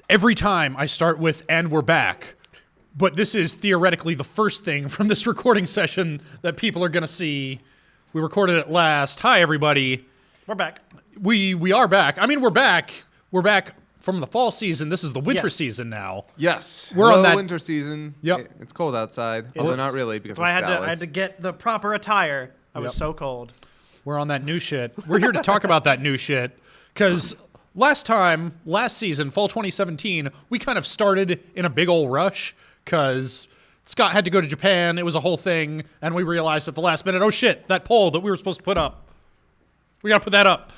Every time I start with, and we're back. But this is theoretically the first thing from this recording session that people are going to see. We recorded it last. Hi, everybody. We're back. We are back. I mean, we're back. We're back from the fall season. This is the winter season now. Yes. We're on that winter season. Yep. It's cold outside. Although not really because I had to get the proper attire. I was so cold. We're on that new shit. We're here to talk about that new shit because last season, fall 2017, we kind of started in a big old rush because Scott had to go to Japan. It was a whole thing. And we realized at the last minute, oh shit, that poll that we were supposed to put up. We got to put that up.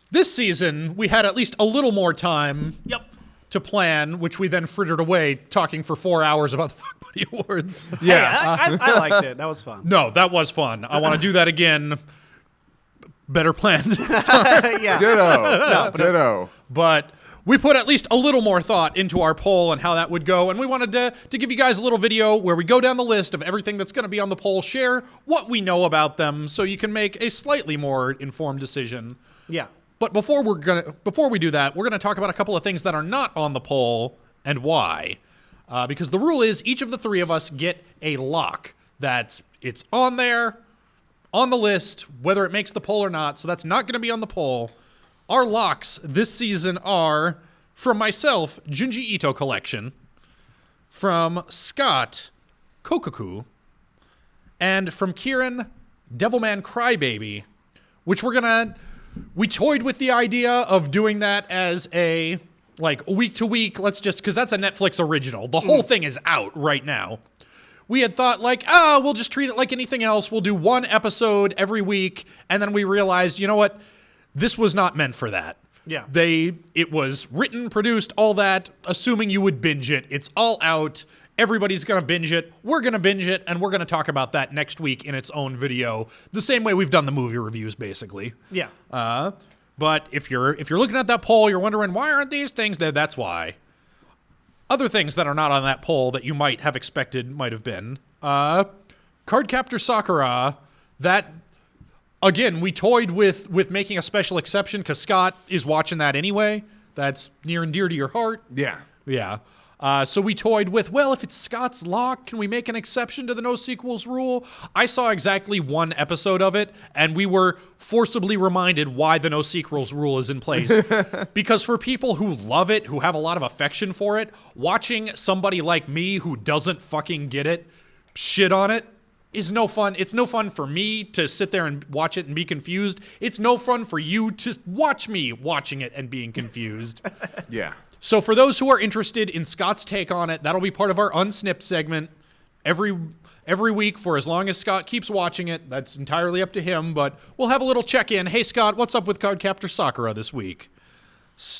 This season, we had at least a little more time to plan, which we then frittered away talking for 4 hours about the Fuck Buddy Awards. Yeah. Hey, I liked it. That was fun. No, that was fun. I want to do that again. Better planned. Yeah. Ditto. But we put at least a little more thought into our poll and how that would go, and we wanted to give you guys a little video where we go down the list of everything that's going to be on the poll, share what we know about them, so you can make a slightly more informed decision. Yeah. But before we do that, we're gonna talk about a couple of things that are not on the poll and why. Because the rule is each of the three of us get a lock it's on there, on the list, whether it makes the poll or not. So that's not going to be on the poll. Our locks this season are, from myself, Junji Ito Collection, from Scott, Kokoku, and from Kieran, Devilman Crybaby, which we toyed with the idea of doing that as a, week to week, because that's a Netflix original. The whole thing is out right now. We had thought, we'll just treat it like anything else. We'll do one episode every week. And then we realized, you know what? This was not meant for that. Yeah. It was written, produced, all that, assuming you would binge it. It's all out. Everybody's going to binge it. We're going to binge it. And we're going to talk about that next week in its own video. The same way we've done the movie reviews, basically. Yeah. But if you're looking at that poll, you're wondering, why aren't these things there? That's why. Other things that are not on that poll that you might have expected might have been. Cardcaptor Sakura, that, again, we toyed with making a special exception because Scott is watching that anyway. That's near and dear to your heart. Yeah. Yeah. So we toyed with, if it's Scott's lock, can we make an exception to the no sequels rule? I saw exactly one episode of it, and we were forcibly reminded why the no sequels rule is in place. Because for people who love it, who have a lot of affection for it, watching somebody like me who doesn't fucking get it, shit on it, is no fun. It's no fun for me to sit there and watch it and be confused. It's no fun for you to watch me watching it and being confused. Yeah. So for those who are interested in Scott's take on it, that'll be part of our Unsnipped segment every week for as long as Scott keeps watching it. That's entirely up to him, but we'll have a little check-in. Hey, Scott, what's up with Cardcaptor Sakura this week?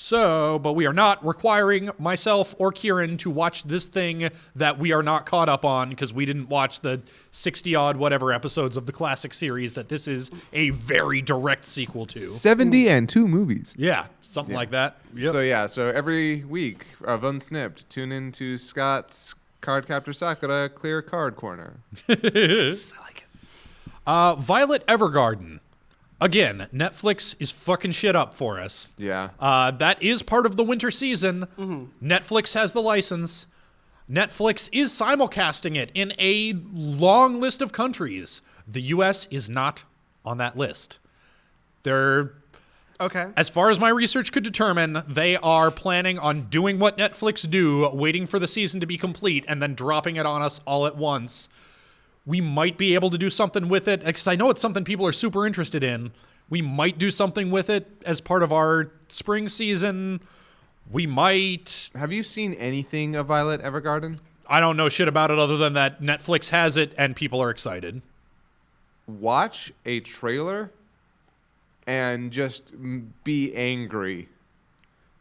But we are not requiring myself or Kieran to watch this thing that we are not caught up on because we didn't watch the 60-odd whatever episodes of the classic series that this is a very direct sequel to. 70 and 2 movies. Yeah, something like that. Yep. So every week of Unsnipped, tune into Scott's Cardcaptor Sakura Clear Card Corner. I like it. Violet Evergarden. Again, Netflix is fucking shit up for us. Yeah. That is part of the winter season. Mm-hmm. Netflix has the license. Netflix is simulcasting it in a long list of countries. The U.S. is not on that list. Okay. As far as my research could determine, they are planning on doing what Netflix do, waiting for the season to be complete, and then dropping it on us all at once. We might be able to do something with it, because I know it's something people are super interested in. We might do something with it as part of our spring season. We might... Have you seen anything of Violet Evergarden? I don't know shit about it other than that Netflix has it and people are excited. Watch a trailer and just be angry.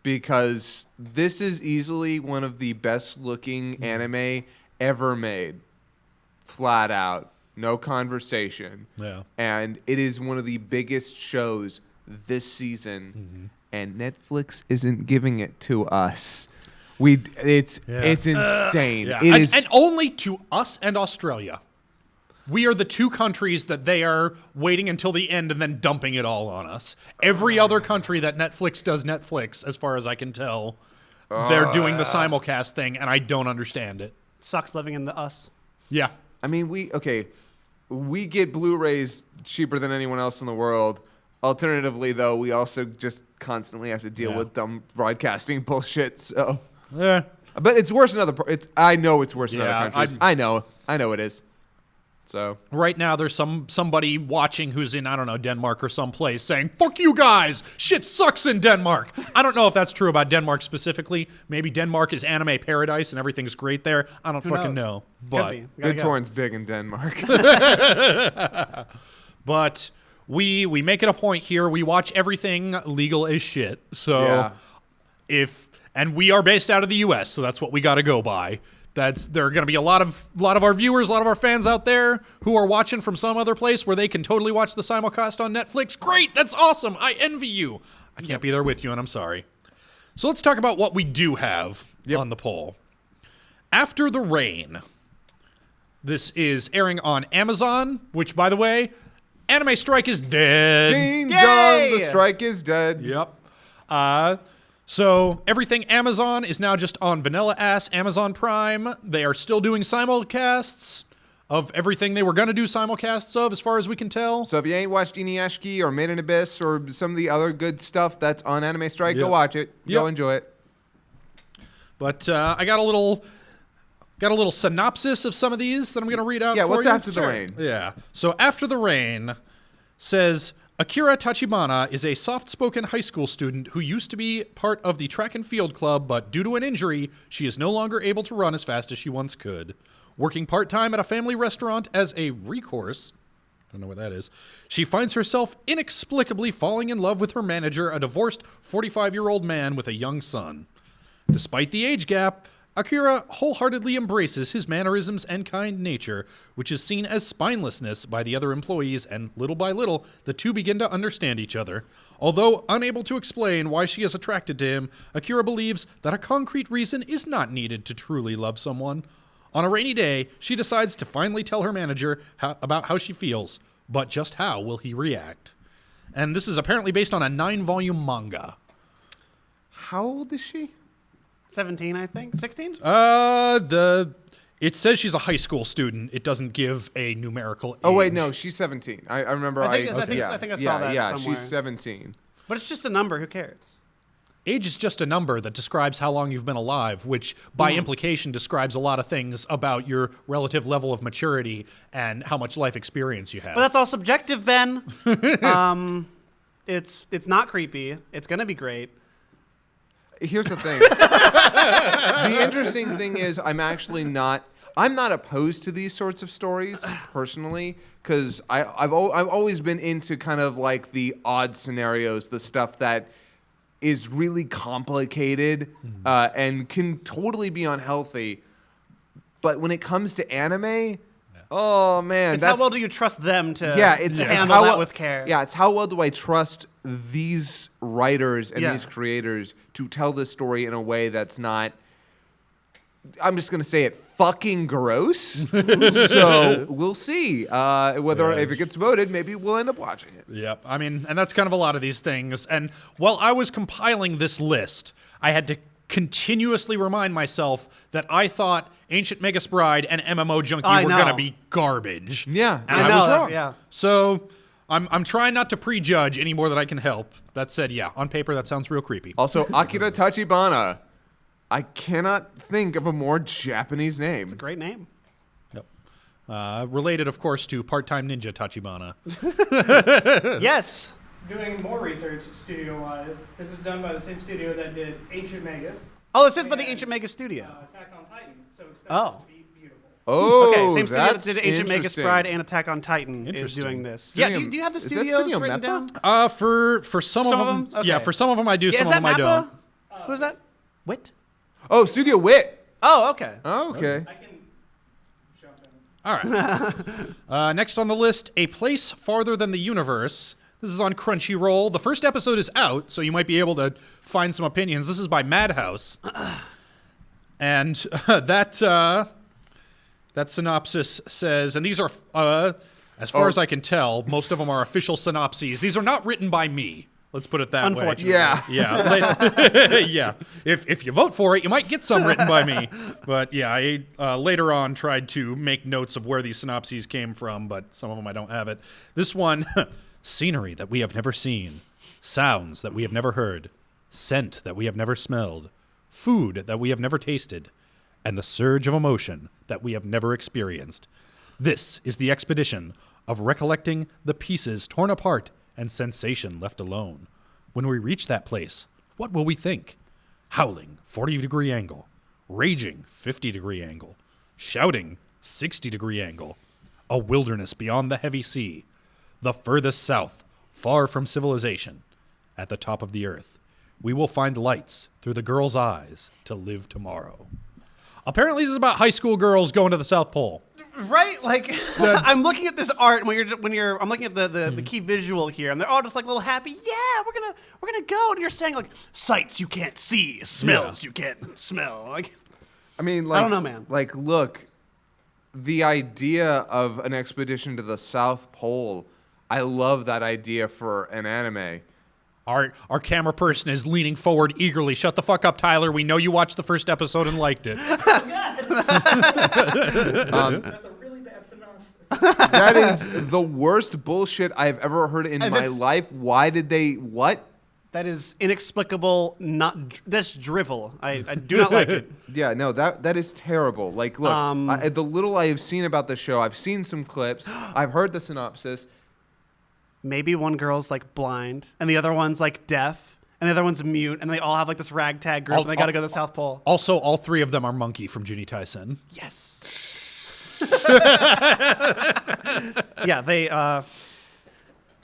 Because this is easily one of the best looking anime ever made. Flat out. No conversation. Yeah. And it is one of the biggest shows this season. Mm-hmm. And Netflix isn't giving it to us. It's insane. Yeah. It is and only to us and Australia. we are the two countries that they are waiting until the end and then dumping it all on us. Every other country that Netflix does Netflix, as far as I can tell, they're doing the simulcast thing, and I don't understand it. Sucks living in the us. Yeah. I mean, we get Blu-rays cheaper than anyone else in the world. Alternatively, though, we also just constantly have to deal with dumb broadcasting bullshit. So, Yeah. but it's worse in other. I know it's worse in Yeah, other countries. I know it is. So Right now, there's somebody watching who's in, I don't know, Denmark or someplace saying, "Fuck you guys! Shit sucks in Denmark." I don't know if that's true about Denmark specifically. Maybe Denmark is anime paradise and everything's great there. I don't fucking know. But Good Torrent's big in Denmark. But we make it a point here. We watch everything legal as shit. So and we are based out of the U.S., so that's what we got to go by. There are going to be a lot of our viewers, a lot of our fans out there who are watching from some other place where they can totally watch the simulcast on Netflix. Great, that's awesome. I envy you. I can't be there with you, and I'm sorry. So let's talk about what we do have on the poll. After the Rain. This is airing on Amazon, which, by the way, anime strike is dead. Ding dong, the strike is dead. Yep. So everything Amazon is now just on vanilla-ass Amazon Prime. They are still doing simulcasts of everything they were going to do simulcasts of, as far as we can tell. So if you ain't watched Inuyashiki or Made in Abyss or some of the other good stuff that's on Anime Strike, go watch it. Go enjoy it. But I got a little synopsis of some of these that I'm going to read out for you. Yeah, what's After the Rain? Yeah. So After the Rain says, Akira Tachibana is a soft-spoken high school student who used to be part of the track and field club, but due to an injury, she is no longer able to run as fast as she once could. Working part-time at a family restaurant as a recourse, don't know what that is, she finds herself inexplicably falling in love with her manager, a divorced 45-year-old man with a young son. Despite the age gap, Akira wholeheartedly embraces his mannerisms and kind nature, which is seen as spinelessness by the other employees, and little by little, the two begin to understand each other. Although unable to explain why she is attracted to him, Akira believes that a concrete reason is not needed to truly love someone. On a rainy day, she decides to finally tell her manager about how she feels, but just how will he react? And this is apparently based on a 9-volume manga. How old is she? 17, I think. 16? It says she's a high school student. It doesn't give a numerical age. Oh wait, no, she's 17. I remember. I think I saw that Yeah, somewhere. she's 17. But it's just a number. Who cares? Age is just a number that describes how long you've been alive, which by implication describes a lot of things about your relative level of maturity and how much life experience you have. But that's all subjective, Ben. It's not creepy. It's gonna be great. Here's the thing. The interesting thing is I'm not opposed to these sorts of stories personally, because I've always been into kind of like the odd scenarios, the stuff that is really complicated and can totally be unhealthy. But when it comes to anime, oh man, How well do you trust them to it's handle that with care? Yeah, it's how well do I trust these writers and Yeah. these creators to tell this story in a way that's not, I'm just going to say it, fucking gross. So we'll see if it gets voted, maybe we'll end up watching it. Yep. I mean, and that's kind of a lot of these things. And while I was compiling this list, I had to continuously remind myself that I thought Ancient Magus Bride and MMO Junkie were going to be garbage. Yeah, and I I was know, wrong. yeah. So I'm trying not to prejudge any more than I can help. That said, yeah, on paper that sounds real creepy. Also, Akira Tachibana. I cannot think of a more Japanese name. It's a great name. Yep. Related, of course, to part-time ninja Tachibana. Yes. Doing more research studio-wise, this is done by the same studio that did Ancient Magus, Oh, this is by the Ancient Magus Studio. Attack on Titan, so expect Oh. this to be beautiful. Oh, Okay, same studio that that's did Ancient Magus interesting. Bride and Attack on Titan is Interesting. doing this. Studio- Yeah, do you have the is that studios Studio written Mappa? down? For some of them, Okay. yeah, for some of them I do, Yeah, some is of that them I don't. Mappa? Who's that? Wit? Oh, Studio Wit. Oh, okay. Oh, okay. I can jump in. All right. Next on the list, A Place Farther Than the Universe. This is on Crunchyroll. The first episode is out, so you might be able to find some opinions. This is by Madhouse. And that That synopsis says, and these are, as far as I can tell, most of them are official synopses. These are not written by me. Let's put it that way. Unfortunately. Yeah. Yeah. Yeah. If you vote for it, you might get some written by me. But yeah, I later on tried to make notes of where these synopses came from, but some of them I don't have it. This one, scenery that we have never seen, sounds that we have never heard, scent that we have never smelled, food that we have never tasted, and the surge of emotion that we have never experienced. This is the expedition of recollecting the pieces torn apart and sensation left alone. When we reach that place, what will we think? Howling, 40-degree angle. Raging, 50-degree angle. Shouting, 60-degree angle. A wilderness beyond the heavy sea. The furthest south, far from civilization. At the top of the earth, we will find lights through the girl's eyes to live tomorrow. Apparently this is about high school girls going to the South Pole. Right? Like, I'm looking at this art I'm looking at the key visual here, and they're all just like little happy. Yeah, we're gonna go, and you're saying like sights you can't see, smells you can't smell. Like, I mean, like, I don't know, man. Like, look, the idea of an expedition to the South Pole, I love that idea for an anime. Our camera person is leaning forward eagerly. Shut the fuck up, Tyler. We know you watched the first episode and liked it. That's a really bad synopsis. That is the worst bullshit I've ever heard in my life. Why did they, what? That is inexplicable. That's drivel. I do not like it. Yeah, no, that is terrible. Like, look, the little I have seen about the show, I've seen some clips, I've heard the synopsis. Maybe one girl's like blind, and the other one's like deaf, and the other one's mute, and they all have like this ragtag group, and they got to go to the South Pole. Also, all three of them are Monkey from Junitai-sen. Yes. Yeah, they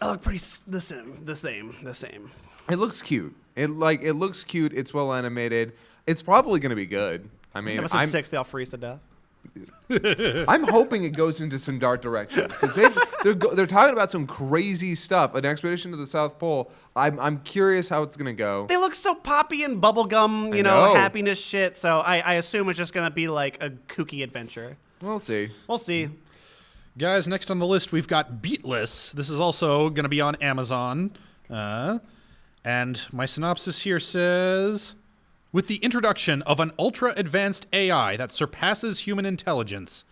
look pretty the same. It looks cute. It looks cute. It's well animated. It's probably going to be good. I mean, Episode 6, they all freeze to death. I'm hoping it goes into some dark directions because they're talking about some crazy stuff. An expedition to the South Pole. I'm curious how it's gonna go. They look so poppy and bubblegum, you know, happiness shit. So I assume it's just gonna be like a kooky adventure. We'll see. We'll see. Guys, next on the list we've got Beatless. This is also gonna be on Amazon. And my synopsis here says, with the introduction of an ultra-advanced AI that surpasses human intelligence,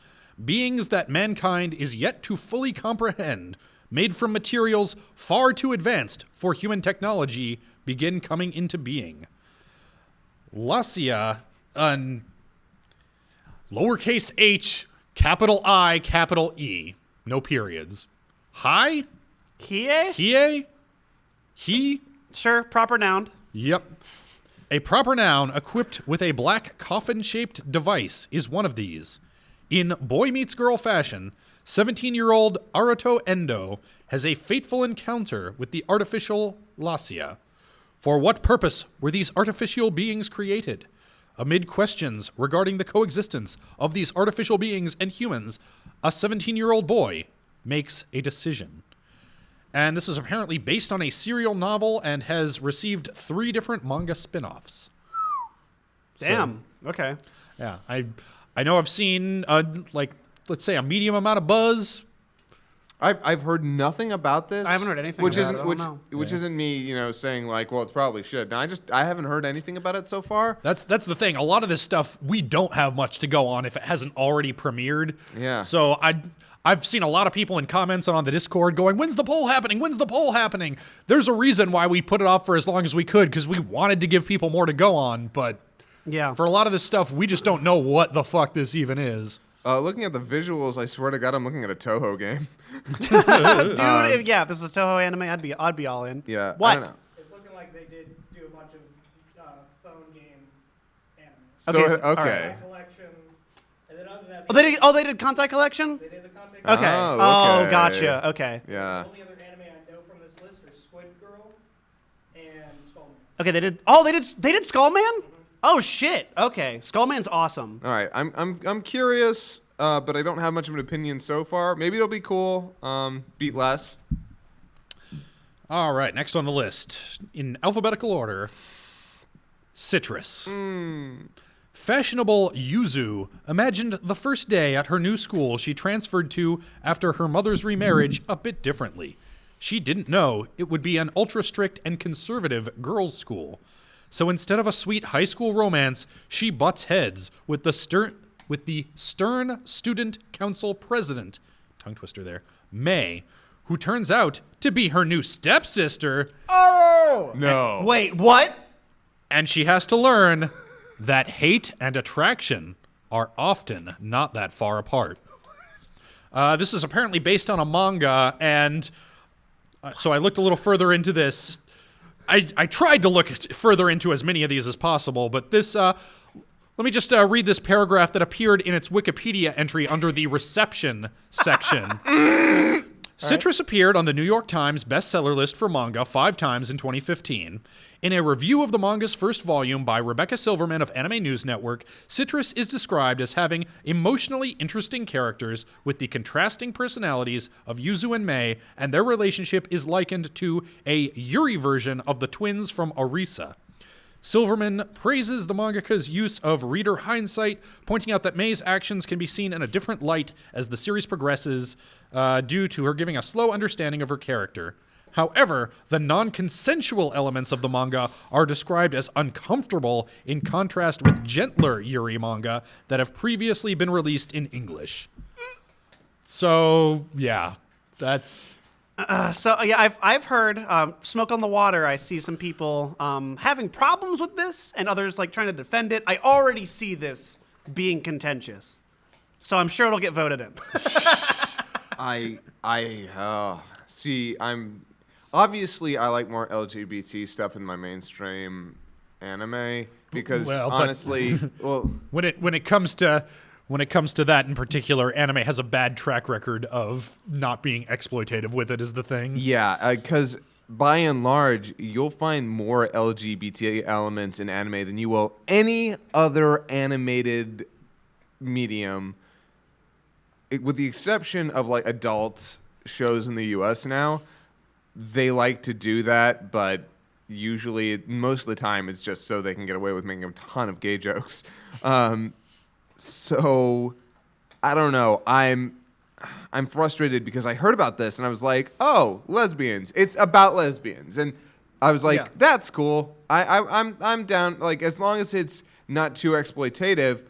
beings that mankind is yet to fully comprehend, made from materials far too advanced for human technology, begin coming into being. Lacia, lowercase h, capital I, capital E, no periods. Hi? Hiei? He? Sure, proper noun. Yep. A proper noun equipped with a black coffin-shaped device is one of these. In boy meets girl fashion, 17-year-old Aruto Endo has a fateful encounter with the artificial Lacia. For what purpose were these artificial beings created? Amid questions regarding the coexistence of these artificial beings and humans, a 17-year-old boy makes a decision. And this is apparently based on a serial novel and has received 3 different manga spin-offs. Damn. Okay. Yeah, I know I've seen let's say a medium amount of buzz. I've heard nothing about this. I haven't heard anything which about isn't it. which isn't me, saying like, well, it's probably shit. No, I haven't heard anything about it so far. That's the thing. A lot of this stuff we don't have much to go on if it hasn't already premiered. Yeah. So I've seen a lot of people in comments on the Discord going, when's the poll happening? When's the poll happening? There's a reason why we put it off for as long as we could, because we wanted to give people more to go on, but yeah, for a lot of this stuff, we just don't know what the fuck this even is. Looking at the visuals, I swear to God, I'm looking at a Toho game. Dude, if this is a Toho anime, I'd be all in. Yeah. What? I don't know. It's looking like they did do a bunch of phone game anime. So, Okay, okay. alright. Collection, and then other than that, They did Kantai Collection? they did the content. Okay. Oh, okay. Gotcha. Okay. Yeah. The only other anime I know from this list are Squid Girl and Skullman. Okay, they did Skullman? Oh shit. Okay. Skullman's awesome. All right. I'm curious, but I don't have much of an opinion so far. Maybe it'll be cool. Beatless. All right, next on the list, in alphabetical order, Citrus. Fashionable Jouzu imagined the first day at her new school she transferred to after her mother's remarriage a bit differently. She didn't know it would be an ultra-strict and conservative girls' school. So instead of a sweet high school romance, she butts heads with the stern student council president, tongue twister there, May, who turns out to be her new stepsister. Oh! No. Wait, what? And she has to learn that hate and attraction are often not that far apart. This is apparently based on a manga, and so I looked a little further into this. I tried to look further into as many of these as possible, but this... let me just read this paragraph that appeared in its Wikipedia entry under the reception section. Citrus appeared on the New York Times bestseller list for manga 5 times in 2015. In a review of the manga's first volume by Rebecca Silverman of Anime News Network, Citrus is described as having emotionally interesting characters with the contrasting personalities of Jouzu and Mei, and their relationship is likened to a Yuri version of the twins from Orisa. Silverman praises the mangaka's use of reader hindsight, pointing out that Mei's actions can be seen in a different light as the series progresses, due to her giving a slow understanding of her character. However, the non-consensual elements of the manga are described as uncomfortable in contrast with gentler Yuri manga that have previously been released in English. So, yeah, that's... I've heard Smoke on the Water. I see some people having problems with this, and others like trying to defend it. I already see this being contentious, so I'm sure it'll get voted in. Obviously I like more LGBT stuff in my mainstream anime because honestly, when it comes to that in particular, anime has a bad track record of not being exploitative with it is the thing. Yeah, because by and large, you'll find more LGBT elements in anime than you will any other animated medium, with the exception of like adult shows in the US now. They like to do that, but usually, most of the time, it's just so they can get away with making a ton of gay jokes. So, I don't know. I'm frustrated because I heard about this and I was like, oh, lesbians. It's about lesbians. And I was like, that's cool. I'm down, like, as long as it's not too exploitative.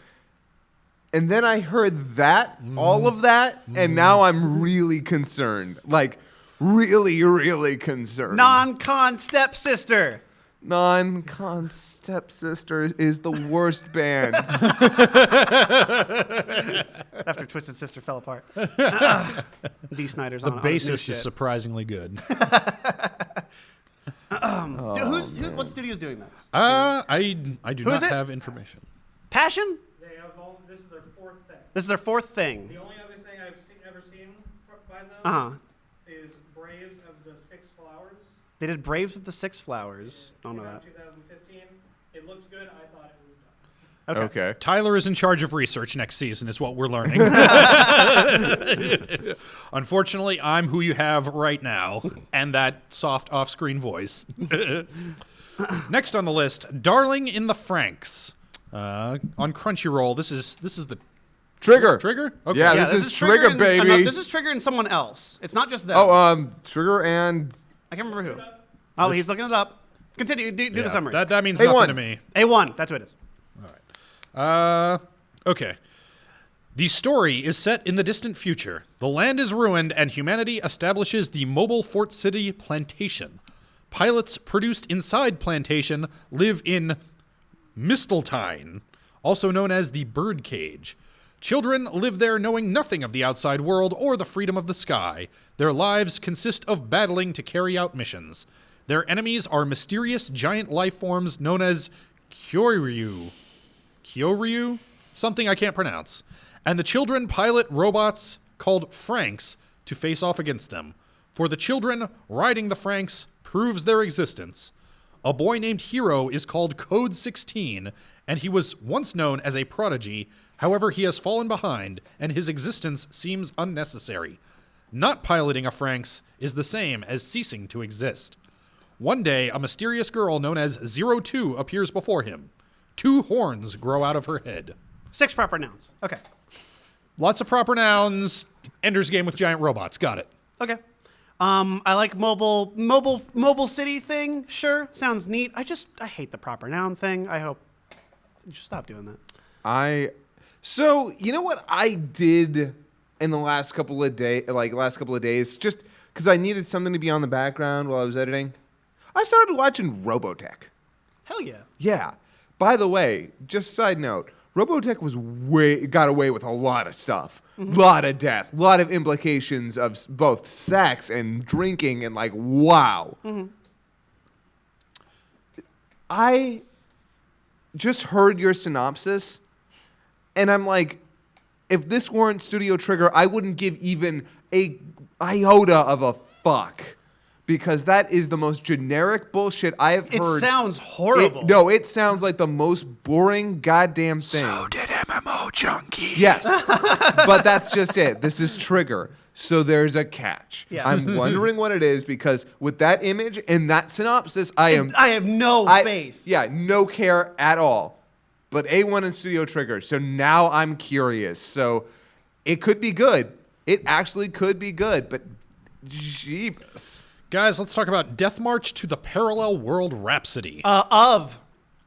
And then I heard that, all of that, and now I'm really concerned. Like, really, really concerned. Non-con stepsister. Non-con stepsister is the worst band. After Twisted Sister fell apart. D. Snyder's the on his new bassist shit. is surprisingly good. What studio's doing this? I do Who not is it? have information. Passion? They have this is their 4th thing. This is their 4th thing. The only other thing I've ever seen by them is Braves of the Six Flowers. They did Braves with the Six Flowers. Don't know Came that. out 2015. It looked good. I thought it was done. Okay. Tyler is in charge of research next season, is what we're learning. Unfortunately, I'm who you have right now, and that soft off-screen voice. Next on the list, Darling in the FranXX. On Crunchyroll, this is the Trigger. Trigger? Okay. Yeah, this is Trigger, and- baby. no, this is Trigger and someone else. It's not just them. Trigger and... I can't remember who. Oh, he's looking it up. Continue. Do the summary. That means A1. nothing to me. A1. That's who it is. Okay. The story is set in the distant future. The land is ruined, and humanity establishes the mobile Fort City Plantation. Pilots produced inside Plantation live in Misteltein, also known as the Birdcage. Children live there knowing nothing of the outside world or the freedom of the sky. Their lives consist of battling to carry out missions. Their enemies are mysterious giant life forms known as Kyoryu. Kyoryu? Something I can't pronounce. And the children pilot robots called FranXX to face off against them. For the children, riding the FranXX proves their existence. A boy named Hiro is called Code 16, and he was once known as a prodigy. However, he has fallen behind, and his existence seems unnecessary. Not piloting a FranXX is the same as ceasing to exist. One day, a mysterious girl known as 02 appears before him. 2 horns grow out of her head. 6 proper nouns. Okay. Lots of proper nouns. Ender's Game with giant robots. Got it. Okay. I like mobile city thing. Sure, sounds neat. I hate the proper noun thing. I hope you should stop doing that. So you know what I did in the last couple of days, just because I needed something to be on the background while I was editing. I started watching Robotech. Hell yeah. Yeah. By the way, just side note, Robotech got away with a lot of stuff. Lot of death, lot of implications of both sex and drinking, and like, wow. I just heard your synopsis, and I'm like, if this weren't Studio Trigger, I wouldn't give even a iota of a fuck. Because that is the most generic bullshit I have heard. It sounds horrible. It sounds like the most boring goddamn thing. So did MMO Junkie. Yes, but that's just it. This is Trigger, so there's a catch. Yeah. I'm wondering what it is, because with that image and that synopsis, I have no faith. Yeah, no care at all. But A1 and Studio Trigger, so now I'm curious. So it could be good. It actually could be good, but jeebus. Guys, let's talk about Death March to the Parallel World Rhapsody. Of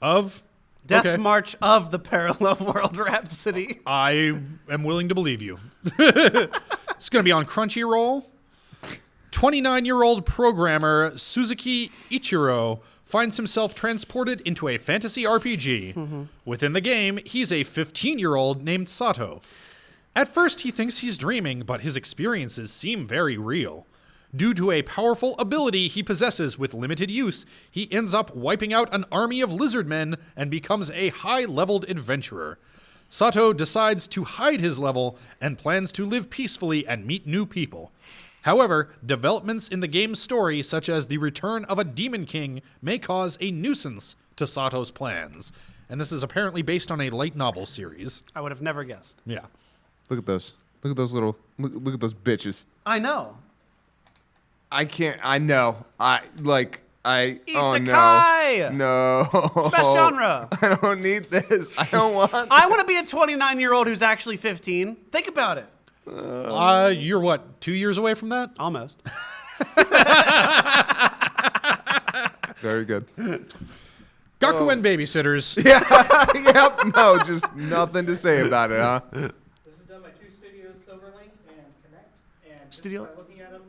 Death Okay. March of the Parallel World Rhapsody. I am willing to believe you. It's going to be on Crunchyroll. 29-year-old programmer Suzuki Ichiro finds himself transported into a fantasy RPG. Within the game, he's a 15-year-old named Sato. At first, he thinks he's dreaming, but his experiences seem very real. Due to a powerful ability he possesses with limited use, he ends up wiping out an army of lizard men and becomes a high-leveled adventurer. Sato decides to hide his level and plans to live peacefully and meet new people. However, developments in the game's story, such as the return of a demon king, may cause a nuisance to Sato's plans. And this is apparently based on a light novel series. I would have never guessed. Yeah. Look at those. Look at those look at those bitches. I know. I can't. I know. Oh no. Isekai! No. Best genre. I don't need this. I don't want. I want to be a 29-year-old who's actually 15. Think about it. You're what, 2 years away from that? Almost. Very good. Gakuen Babysitters. Yep. No, just nothing to say about it, huh? This is done by 2 studios, Silverlink and Connect. And just Studio- by looking at them,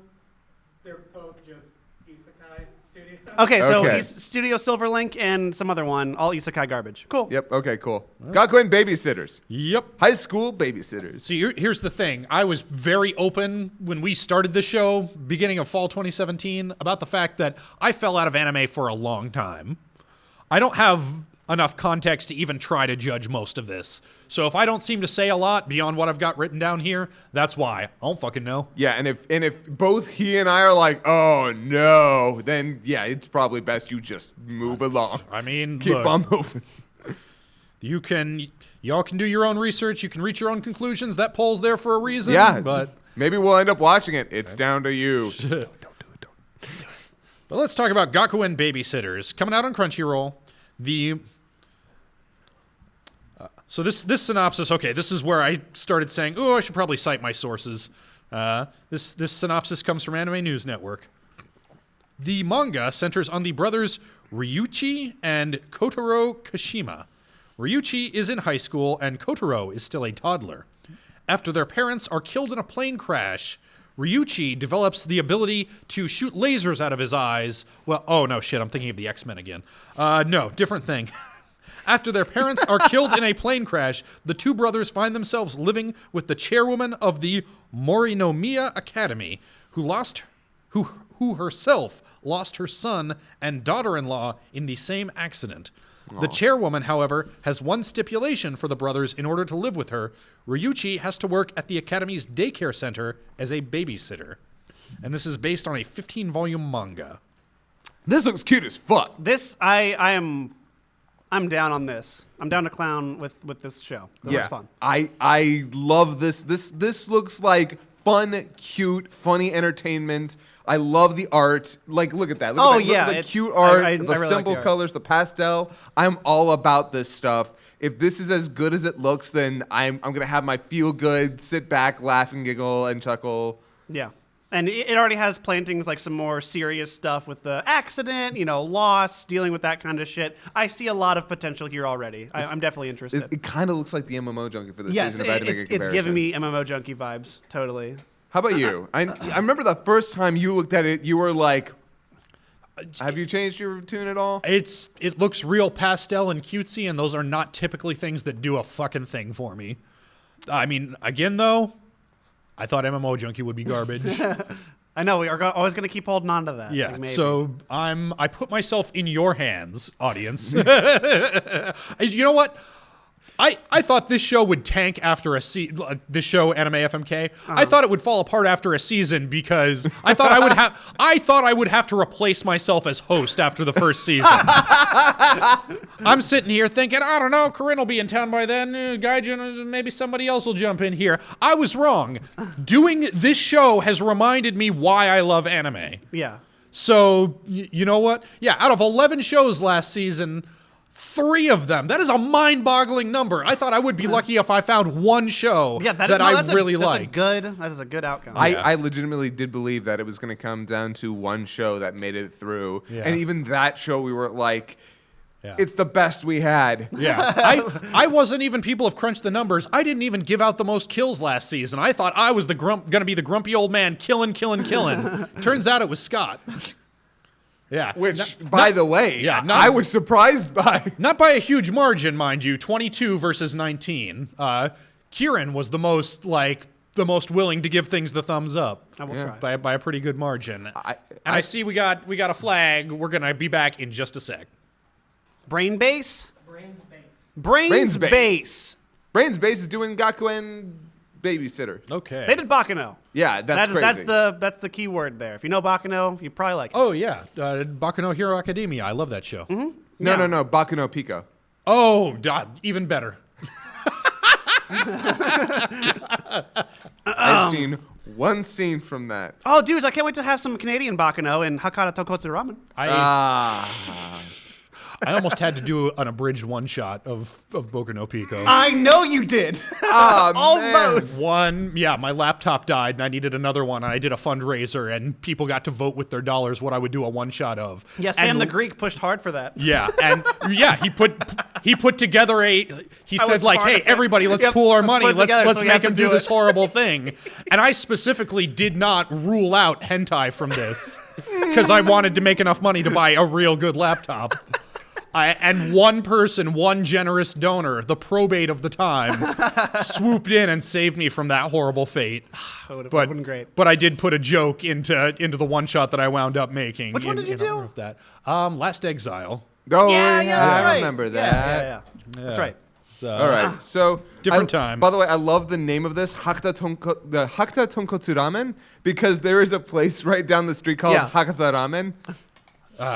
they're both just isekai studios. Okay, so Okay. he's Studio Silverlink and some other one, all isekai garbage. Cool. Yep. Okay. Cool. Gakuen Babysitters. Yep. High school babysitters. So here's the thing. I was very open when we started the show, beginning of fall 2017, about the fact that I fell out of anime for a long time. I don't have enough context to even try to judge most of this. So if I don't seem to say a lot beyond what I've got written down here, that's why. I don't fucking know. Yeah, and if both he and I are like, oh no, then yeah, it's probably best you just move along. I mean, Keep look, on moving. y'all can do your own research. You can reach your own conclusions. That poll's there for a reason. Yeah, But maybe we'll end up watching it. It's down to you. But let's talk about Gakuen Babysitters coming out on Crunchyroll. So this synopsis, okay, this is where I started saying, oh, I should probably cite my sources. This synopsis comes from Anime News Network. The manga centers on the brothers Ryuuchi and Kotaro Kashima. Ryuuchi is in high school and Kotaro is still a toddler. After their parents are killed in a plane crash, Ryuuchi develops the ability to shoot lasers out of his eyes. Well, oh no, shit, I'm thinking of the X-Men again. No, different thing. After their parents are killed in a plane crash, the 2 brothers find themselves living with the chairwoman of the Morinomiya Academy, who herself lost her son and daughter-in-law in the same accident. The chairwoman, however, has one stipulation for the brothers in order to live with her. Ryuuchi has to work at the Academy's daycare center as a babysitter. And this is based on a 15-volume manga. This looks cute as fuck. This, I'm down on this. I'm down to clown with this show. This looks fun. I love this. This looks like fun, cute, funny entertainment. I love the art. Like, look at that. Look at the cute art, the really simple like the colors, the pastel. I'm all about this stuff. If this is as good as it looks, then I'm gonna have my feel good, sit back, laugh and giggle and chuckle. Yeah. And it already has plantings, like some more serious stuff with the accident, loss, dealing with that kind of shit. I see a lot of potential here already. I'm definitely interested. It kind of looks like the MMO Junkie for this Yes, season. If I had to make a it's comparison. giving me MMO Junkie vibes, totally. How about you? I remember the first time you looked at it, you were like, have you changed your tune at all? It looks real pastel and cutesy, and those are not typically things that do a fucking thing for me. I mean, again, though, I thought MMO Junkie would be garbage. I know, we are always going to keep holding on to that. Yeah, like, maybe. so I put myself in your hands, audience. You know what? I thought this show would tank after this show, Anime FMK. I thought it would fall apart after a season because I thought I would have to replace myself as host after the first season. I'm sitting here thinking, I don't know, Corinne will be in town by then. Gaijin, maybe somebody else will jump in here. I was wrong. Doing this show has reminded me why I love anime. Yeah. So, you know what? Yeah, out of 11 shows last season, 3 of them. That is a mind-boggling number. I thought I would be lucky if I found one show that I really liked. That is a good outcome. I legitimately did believe that it was going to come down to one show that made it through. Yeah. And even that show, we were like, Yeah. it's the best we had. Yeah. I wasn't even, people have crunched the numbers. I didn't even give out the most kills last season. I thought I was going to be the grumpy old man killing. Turns out it was Scott. Yeah. Which, by the way, I was surprised by. Not by a huge margin, mind you. 22 versus 19. Kieran was the most willing to give things the thumbs up. I will try. By a pretty good margin. I see we got a flag. We're gonna be back in just a sec. Brain base? Brains base. Brains base. Brains Base is doing Gakuen Babysitter. Okay. They did Baccano. Yeah, that's crazy. That's the key word there. If you know Baccano, you probably like it. Oh yeah, Baccano Hero Academia. I love that show. Mm-hmm. No, Baku no Pico. Oh, even better. I've seen one scene from that. Oh, dudes, I can't wait to have some Canadian Baccano and Hakata Tonkotsu Ramen. I almost had to do an abridged one-shot of Boku no Pico. I know you did. Almost. My laptop died and I needed another one. And I did a fundraiser and people got to vote with their dollars what I would do a one-shot of. Yeah, Sam the Greek pushed hard for that. Yeah, and he put together he said like, hey, everybody, let's pool our money. Let's make him do this horrible thing. And I specifically did not rule out hentai from this because I wanted to make enough money to buy a real good laptop. And one generous donor, the probate of the time, swooped in and saved me from that horrible fate. That would have been great. But I did put a joke into the one shot that I wound up making. Which one did you do? Of that. Last Exile. Oh, that's right. I remember that. Yeah. That's right. So, All right, so different time. By the way, I love the name of this Hakata Tonkotsu Ramen because there is a place right down the street called Hakata Ramen.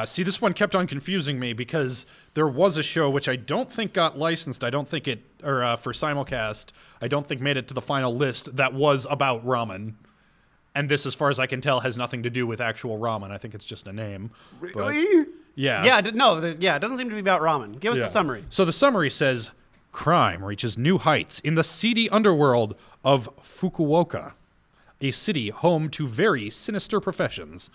See, this one kept on confusing me because there was a show which I don't think got licensed. I don't think for simulcast. I don't think made it to the final list that was about ramen. And this, as far as I can tell, has nothing to do with actual ramen. I think it's just a name. Really? Yeah. Yeah, it doesn't seem to be about ramen. Give us the summary. So the summary says, crime reaches new heights in the seedy underworld of Fukuoka, a city home to very sinister professions.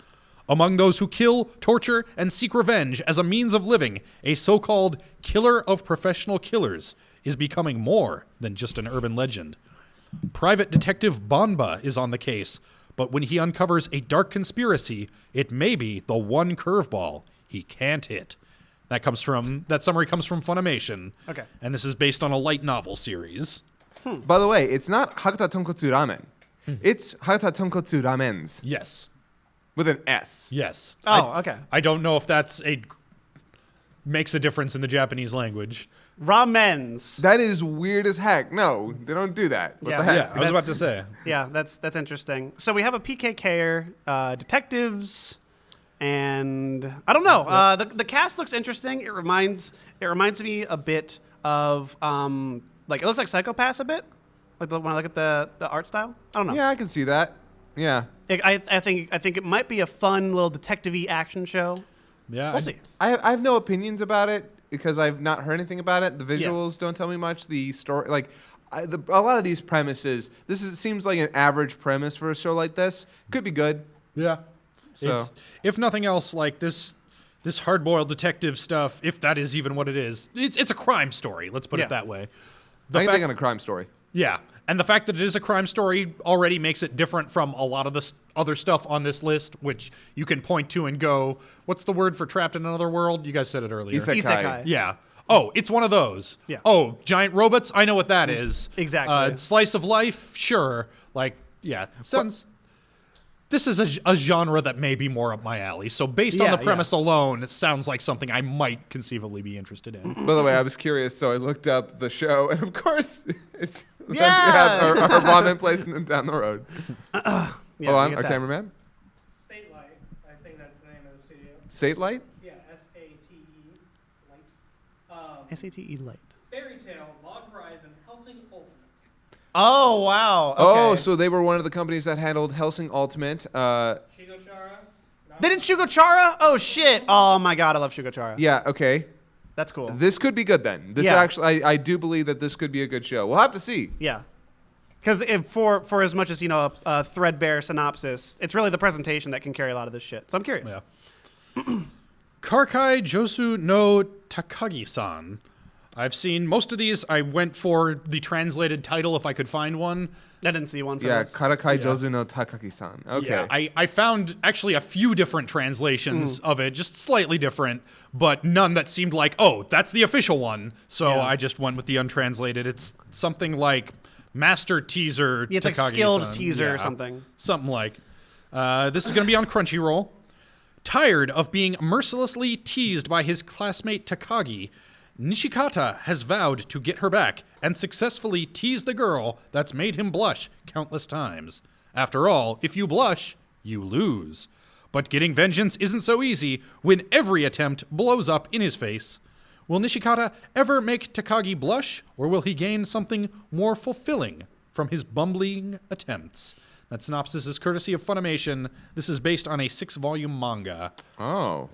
Among those who kill, torture, and seek revenge as a means of living, a so-called killer of professional killers is becoming more than just an urban legend. Private Detective Banba is on the case, but when he uncovers a dark conspiracy, it may be the one curveball he can't hit. That summary comes from Funimation. Okay. And this is based on a light novel series. By the way, it's not Hakata Tonkotsu Ramen. It's Hakata Tonkotsu Ramens. Yes. With an S. Yes. Okay. I don't know if makes a difference in the Japanese language. Ramens. That is weird as heck. No, they don't do that. What the heck? Yeah, I was about to say. Yeah, that's interesting. So we have a PKKer, detectives, and I don't know. The cast looks interesting. It reminds me a bit of it looks like Psychopaths a bit. Like when I look at the art style, I don't know. Yeah, I can see that. Yeah. I think it might be a fun little detective-y action show. Yeah, We'll see. I have no opinions about it because I've not heard anything about it. The visuals don't tell me much. The story, like a lot of these premises, seems like an average premise for a show like this. Could be good. Yeah. So. It's, if nothing else, like this hard-boiled detective stuff, if that is even what it is, it's a crime story. Let's put it that way. I think on a crime story. Yeah, and the fact that it is a crime story already makes it different from a lot of the other stuff on this list, which you can point to and go, what's the word for trapped in another world? You guys said it earlier. Isekai. Yeah. Oh, it's one of those. Yeah. Oh, giant robots? I know what that is. Exactly. Slice of life? Sure. Like, yeah. This is a genre that may be more up my alley. So based on the premise alone, it sounds like something I might conceively be interested in. By the way, I was curious, so I looked up the show, and of course, it's Yeah! our ramen place down the road. Yeah, Hold on, you our get that. cameraman. State Light, I think that's the name of the studio. Satellite? Yeah, S-A-T-E, Light. SATE Light. Fairy Tale, Log Horizon, Helsing Ultimate. Oh, wow. Oh, Okay. so they were one of the companies that handled Helsing Ultimate. Shigochara. They did Shugochara? Oh, shit. Oh, my God. I love Shugochara. Yeah, okay. That's cool. This could be good then. This Yeah. actually, I do believe that this could be a good show. We'll have to see. Yeah. Because for as much as, a threadbare synopsis, it's really the presentation that can carry a lot of this shit. So I'm curious. Yeah. Karakai Jouzu no Takagi-San. I've seen most of these. I went for the translated title if I could find one. I didn't see one for Yeah, this. Karakai Jouzu no Takagi-san. Okay. Yeah, I found actually a few different translations of it, just slightly different, but none that seemed like, oh, that's the official one. So Yeah. I just went with the untranslated. It's something like Master Teaser Yeah, it's like Takagi-san. skilled teaser or Yeah, something. Something like. This is going to be on Crunchyroll. Tired of being mercilessly teased by his classmate Takagi, Nishikata has vowed to get her back and successfully tease the girl that's made him blush countless times. After all, if you blush, you lose. But getting vengeance isn't so easy when every attempt blows up in his face. Will Nishikata ever make Takagi blush, or will he gain something more fulfilling from his bumbling attempts? That synopsis is courtesy of Funimation. This is based on a 6-volume manga. Oh.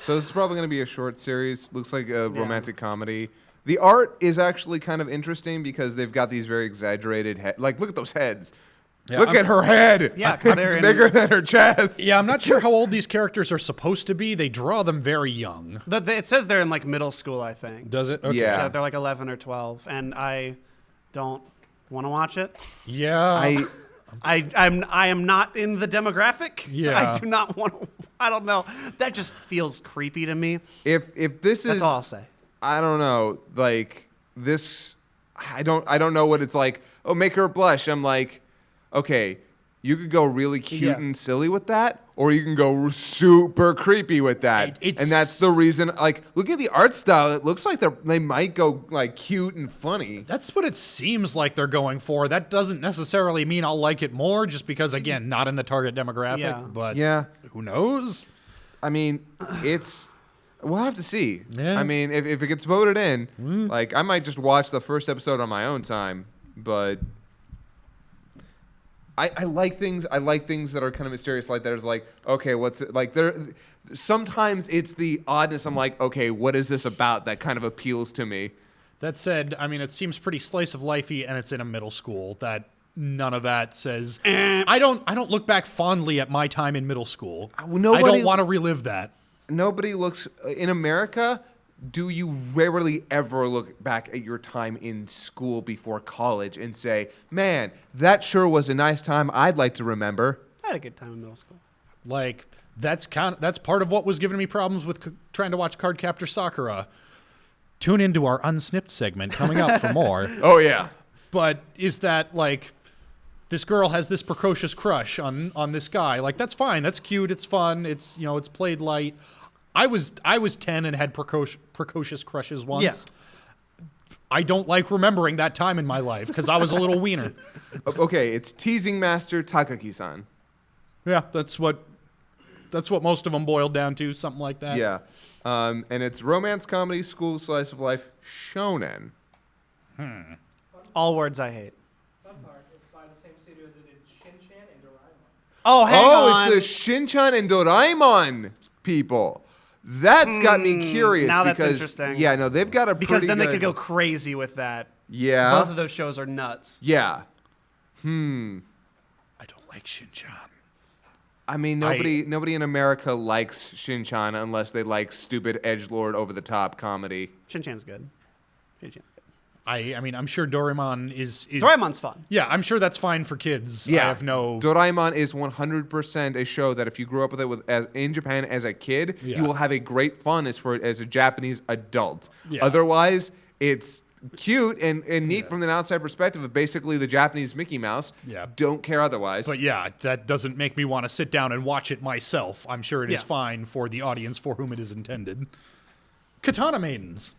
So this is probably going to be a short series. Looks like a romantic comedy. The art is actually kind of interesting because they've got these very exaggerated heads. Like, look at those heads. Yeah, look at her head. Yeah, it's they're in- bigger than her chest. Yeah, I'm not sure how old these characters are supposed to be. They draw them very young. It says they're in like middle school, I think. Does it? Okay. Yeah. Yeah, they're like 11 or 12, and I don't want to watch it. Yeah. I am not in the demographic. Yeah. I do not want to. I don't know. That just feels creepy to me. If this That's is, all I'll say. I don't know, like this, I don't know what it's like. Oh, make her blush. I'm like, okay, you could go really cute Yeah. and silly with that, or you can go super creepy with that. It's- And that's the reason. Like, look at the art style. It looks like they might go like cute and funny. That's what it seems like they're going for. That doesn't necessarily mean I'll like it more, just because, again, not in the target demographic. Yeah. But Yeah. who knows? I mean, we'll have to see. Yeah. I mean, if it gets voted in, like, I might just watch the first episode on my own time, but I like things that are kind of mysterious like that. It's like, okay, what's it like sometimes it's the oddness. I'm like, okay, what is this about that kind of appeals to me? That said, I mean, it seems pretty slice of lifey, and it's in a middle school. That none of that says. I don't look back fondly at my time in middle school. I don't want to relive that. Nobody looks in America. Do you rarely ever look back at your time in school before college and say, man, that sure was a nice time I'd like to remember? I had a good time in middle school. Like that's part of what was giving me problems with trying to watch Cardcaptor Sakura. Tune into our unsnipped segment coming up for more. Oh yeah. But is that like this girl has this precocious crush on this guy? Like that's fine. That's cute. It's fun. It's it's played light. I was 10 and had precocious crushes once. Yeah. I don't like remembering that time in my life because I was a little wiener. Okay, it's teasing master Takagi-san. Yeah, that's what most of them boiled down to, something like that. Yeah. And it's romance comedy, school slice of life, shonen. All words I hate. fun part. It's by the same studio that did Shin-Chan and Doraemon. Oh, hang on. It's the Shin-Chan and Doraemon people. That's got me curious. Now that's because, interesting. Yeah, no, they've got a because pretty then they good- could go crazy with that. Yeah. Both of those shows are nuts. Yeah. I don't like Shin-Chan. I mean, nobody in America likes Shin-Chan unless they like stupid edgelord over-the-top comedy. Shin-Chan's good. Shin-Chan's good. I mean, I'm sure Doraemon is... Doraemon's fun. Yeah, I'm sure that's fine for kids. Yeah. I have no... Doraemon is 100% a show that if you grew up with it in Japan as a kid, Yeah. you will have a great fun as a Japanese adult. Yeah. Otherwise, it's cute and neat from an outside perspective of basically the Japanese Mickey Mouse. Yeah. Don't care otherwise. But yeah, that doesn't make me want to sit down and watch it myself. I'm sure it is Yeah. fine for the audience for whom it is intended. Katana Maidens.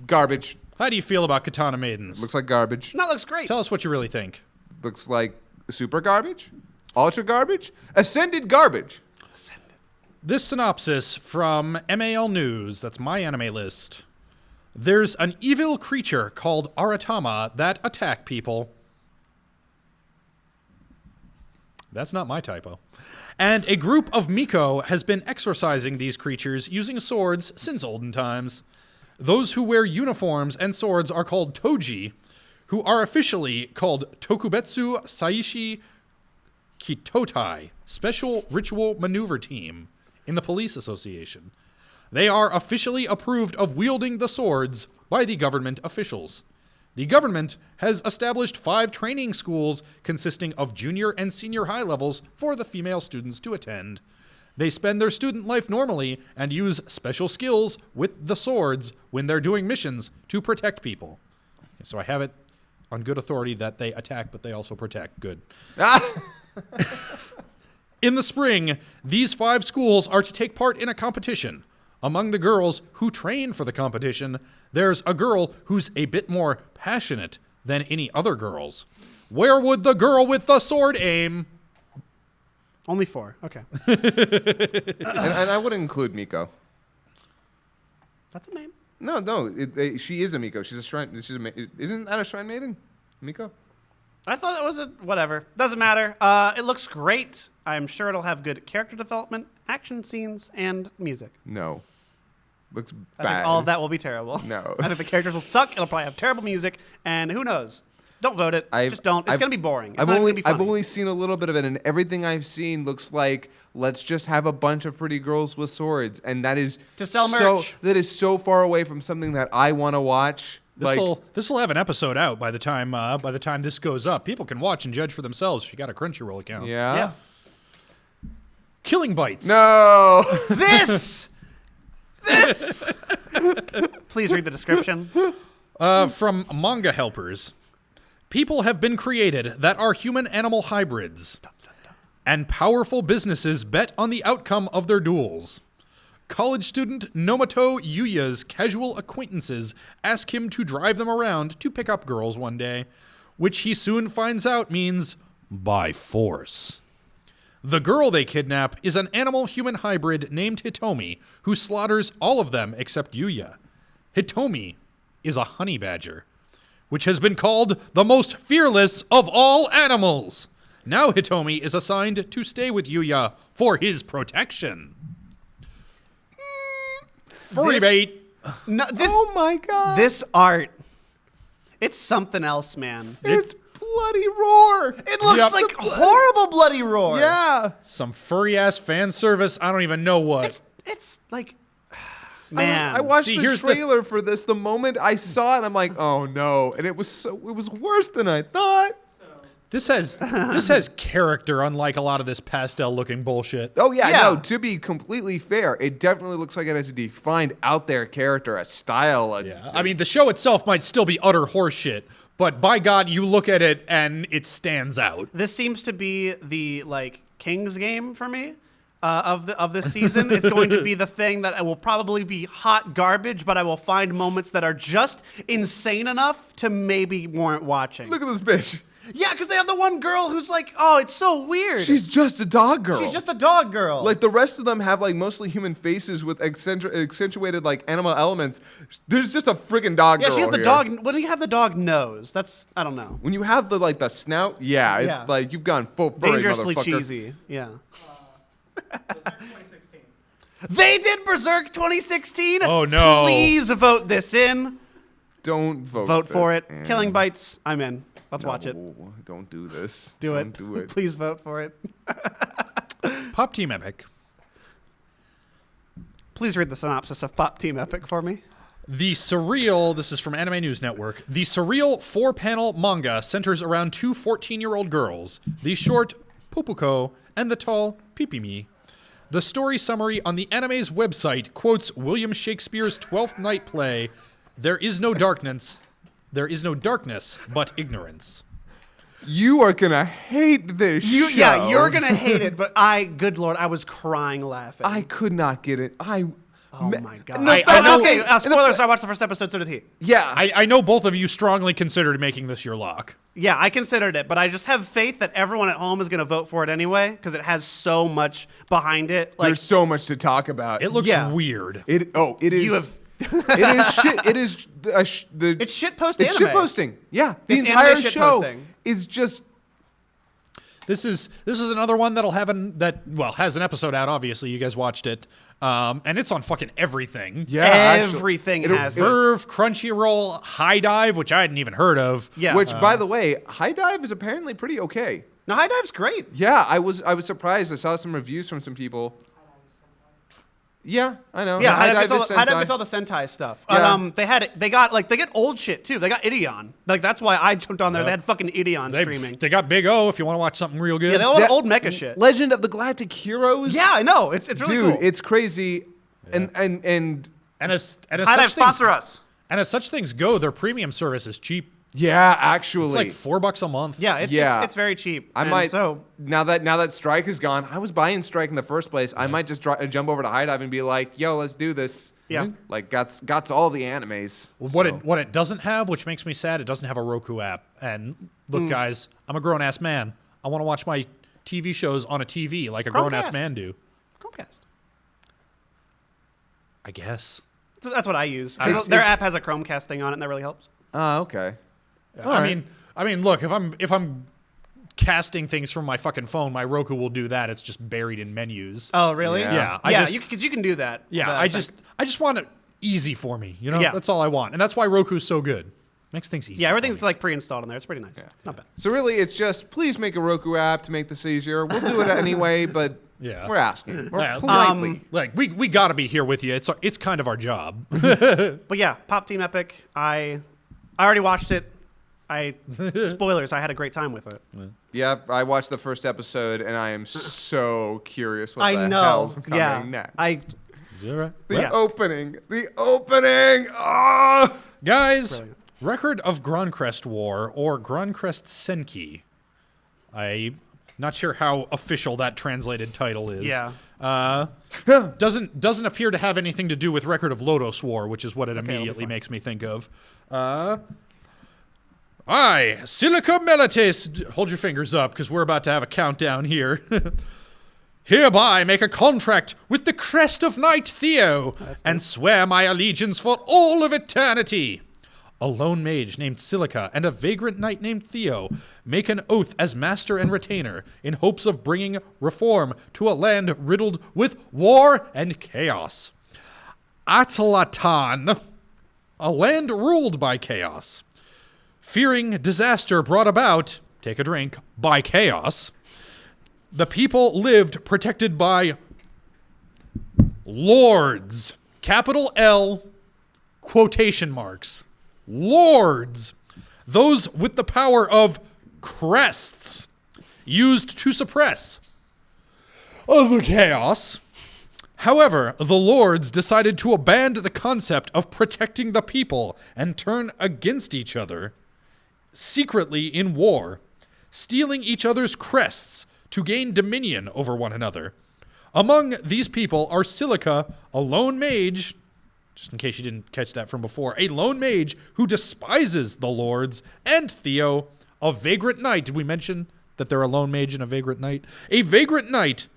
Garbage. How do you feel about Katana Maidens? Looks like garbage. That looks great. Tell us what you really think. Looks like super garbage. Ultra garbage. Ascended garbage. This synopsis from MAL News, that's my anime list. There's an evil creature called Aratama that attack people. That's not my typo. And a group of Miko has been exorcising these creatures using swords since olden times. Those who wear uniforms and swords are called Toji, who are officially called Tokubetsu Saishi Kitotai, Special Ritual Maneuver Team, in the Police Association. They are officially approved of wielding the swords by the government officials. The government has established 5 training schools consisting of junior and senior high levels for the female students to attend. They spend their student life normally and use special skills with the swords when they're doing missions to protect people. So I have it on good authority that they attack, but they also protect. Good. In the spring, these 5 schools are to take part in a competition. Among the girls who train for the competition, there's a girl who's a bit more passionate than any other girls. Where would the girl with the sword aim? Only 4. Okay. and I wouldn't include Miko. That's a name. No. She is a Miko. She's a shrine. Isn't that a shrine maiden? Miko. I thought that was a whatever. Doesn't matter. It looks great. I'm sure it'll have good character development, action scenes, and music. No. Looks I bad. think all of that will be terrible. No. I think the characters will suck. It'll probably have terrible music, and who knows? Don't vote it. Just don't. It's gonna be boring. It's not gonna be funny. I've only seen a little bit of it, and everything I've seen looks like let's just have a bunch of pretty girls with swords, and that is To sell merch. That is so far away from something that I want to watch. This will have an episode out by the time this goes up. People can watch and judge for themselves if you got a Crunchyroll account. Yeah. Killing Bites. No. This. Please read the description. From Manga Helpers. People have been created that are human-animal hybrids. And powerful businesses bet on the outcome of their duels. College student Nomoto Yuya's casual acquaintances ask him to drive them around to pick up girls one day, which he soon finds out means by force. The girl they kidnap is an animal-human hybrid named Hitomi, who slaughters all of them except Yuya. Hitomi is a honey badger, which has been called the most fearless of all animals. Now Hitomi is assigned to stay with Yuya for his protection. Furry bait. No, this, Oh my god. This art. It's something else, man. It's bloody roar. It looks Yep. like horrible bloody roar. Yeah. Some furry-ass fan service. I don't even know what. It's like, man. I watched See, the here's the- trailer for this. The moment I saw it, I'm like, oh no, and it was worse than I thought. This has character, unlike a lot of this pastel-looking bullshit. Oh yeah, Yeah. no. To be completely fair, it definitely looks like it has a defined out there character, a style. Yeah, I mean, the show itself might still be utter horseshit, but by God, you look at it and it stands out. This seems to be the King's game for me of this season. It's going to be the thing that will probably be hot garbage, but I will find moments that are just insane enough to maybe warrant watching. Look at this bitch. Yeah, because they have the one girl who's like, oh, it's so weird. She's just a dog girl. She's just a dog girl. Like the rest of them have like mostly human faces with accentuated like animal elements. There's just a freaking dog girl. Yeah, she has the here. dog. When do you have the dog nose? That's, I don't know. When you have the snout, yeah, it's Yeah. like you've gone full furry, Dangerously motherfucker. cheesy. Yeah. Berserk 2016. They did Berserk 2016. Oh, no. Please vote this in. Don't Vote for this it. in. Killing Bites. I'm in. Let's watch it. No, don't do this. Do Don't it. do it. Please vote for it. Pop Team Epic. Please read the synopsis of Pop Team Epic for me. The surreal, this is from Anime News Network, the surreal 4-panel manga centers around two 14-year-old girls, the short Pupuko and the tall Pipimi. The story summary on the anime's website quotes William Shakespeare's Twelfth Night play, there is no darkness, but ignorance. You are gonna hate this show. Yeah, you're gonna hate it, but good lord, I was crying laughing. I could not get it. Oh my god. No, I know- Okay, spoilers, I watched the first episode, so did he. Yeah. I know both of you strongly considered making this your lock. Yeah, I considered it, but I just have faith that everyone at home is going to vote for it anyway because it has so much behind it. Like, There's so much to talk about. It looks Yeah. weird. It is. you have. It is shit. It is the. It's shitpost It's anime. shitposting. Yeah, the It's entire anime show shitposting. is just. This is another one that'll have has an episode out. Obviously, you guys watched it, and it's on fucking everything. Yeah, actually. Everything It'll- has this. Verve, Crunchyroll, High Dive, which I hadn't even heard of. Yeah. Which, by the way, High Dive is apparently pretty okay. No, High Dive's great. Yeah, I was surprised. I saw some reviews from some people. Yeah, I know. Yeah, High High Dive Dive is gets all Sentai. the Sentai stuff. Yeah. They get old shit too. They got Ideon. Like that's why I jumped on there. They had fucking Ideon streaming. They got Big O if you want to watch something real good. Yeah, they all have That- old mecha shit. Legend of the Galactic Heroes. Yeah, I know. It's really dude, cool. it's crazy. And and as High such Dive things, sponsor us. and as such things go, their premium service is cheap. yeah, actually, It's like $4 a month. Yeah, it's very cheap. I And might. So now that Strike is gone, I was buying Strike in the first place. I might just jump over to High Dive and be like, "Yo, let's do this." Yeah. Like got all the animes. What So- it doesn't have, which makes me sad, it doesn't have a Roku app. And look, guys, I'm a grown ass man. I want to watch my TV shows on a TV like a grown ass Chromecast. man do. Chromecast. I guess. So that's what I use. It's- Their app has a Chromecast thing on it, and that really helps. Oh, okay. I mean, look, if I'm casting things from my fucking phone, my Roku will do that. It's just buried in menus. Oh, really? Yeah. Yeah, because you can do that. Yeah, with I that. just want it easy for me. You know, Yeah. that's all I want, and that's why Roku's so good. Makes things easy. Yeah, for everything's me. like pre-installed in there. It's pretty nice. It's not bad. So really, it's just please make a Roku app to make this easier. We'll do it anyway, but Yeah. we're asking. We're Yeah, politely. like we got to be here with you. It's kind of our job. But yeah, Pop Team Epic. I already watched it. Spoilers. I had a great time with it. Yeah, I watched the first episode, and I am so curious what I the know. hell's coming Yeah. next. Right. The Yeah. opening. Oh! Guys, Brilliant. record of Grancrest War or Grancrest Senki. I'm not sure how official that translated title is. Yeah. Doesn't appear to have anything to do with Record of Lodos War, which is what it it'll be immediately fine. makes me think of. I, Silica Melitis, hold your fingers up because we're about to have a countdown here. Hereby make a contract with the crest of Knight Theo and swear my allegiance for all of eternity. A lone mage named Silica and a vagrant knight named Theo make an oath as master and retainer in hopes of bringing reform to a land riddled with war and chaos. Atlatan, a land ruled by chaos. Fearing disaster brought about, take a drink, by chaos, the people lived protected by lords. Capital L, quotation marks. Lords. Those with the power of crests, used to suppress the chaos. However, the lords decided to abandon the concept of protecting the people and turn against each other, secretly in war, stealing each other's crests to gain dominion over one another. Among these people are Silica, a lone mage, just in case you didn't catch that from before, a lone mage who despises the lords, and Theo, a vagrant knight. Did we mention that they're a lone mage and a vagrant knight? A vagrant knight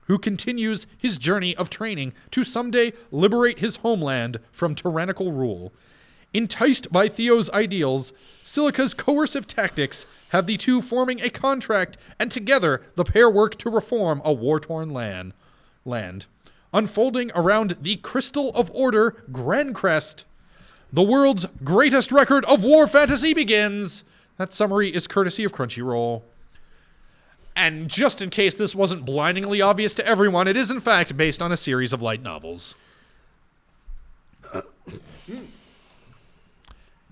who continues his journey of training to someday liberate his homeland from tyrannical rule. Enticed by Theo's ideals, Silica's coercive tactics have the two forming a contract, and together the pair work to reform a war-torn land. Unfolding around the Crystal of Order Grancrest, the world's greatest record of war fantasy begins. That summary is courtesy of Crunchyroll. And just in case this wasn't blindingly obvious to everyone, it is in fact based on a series of light novels.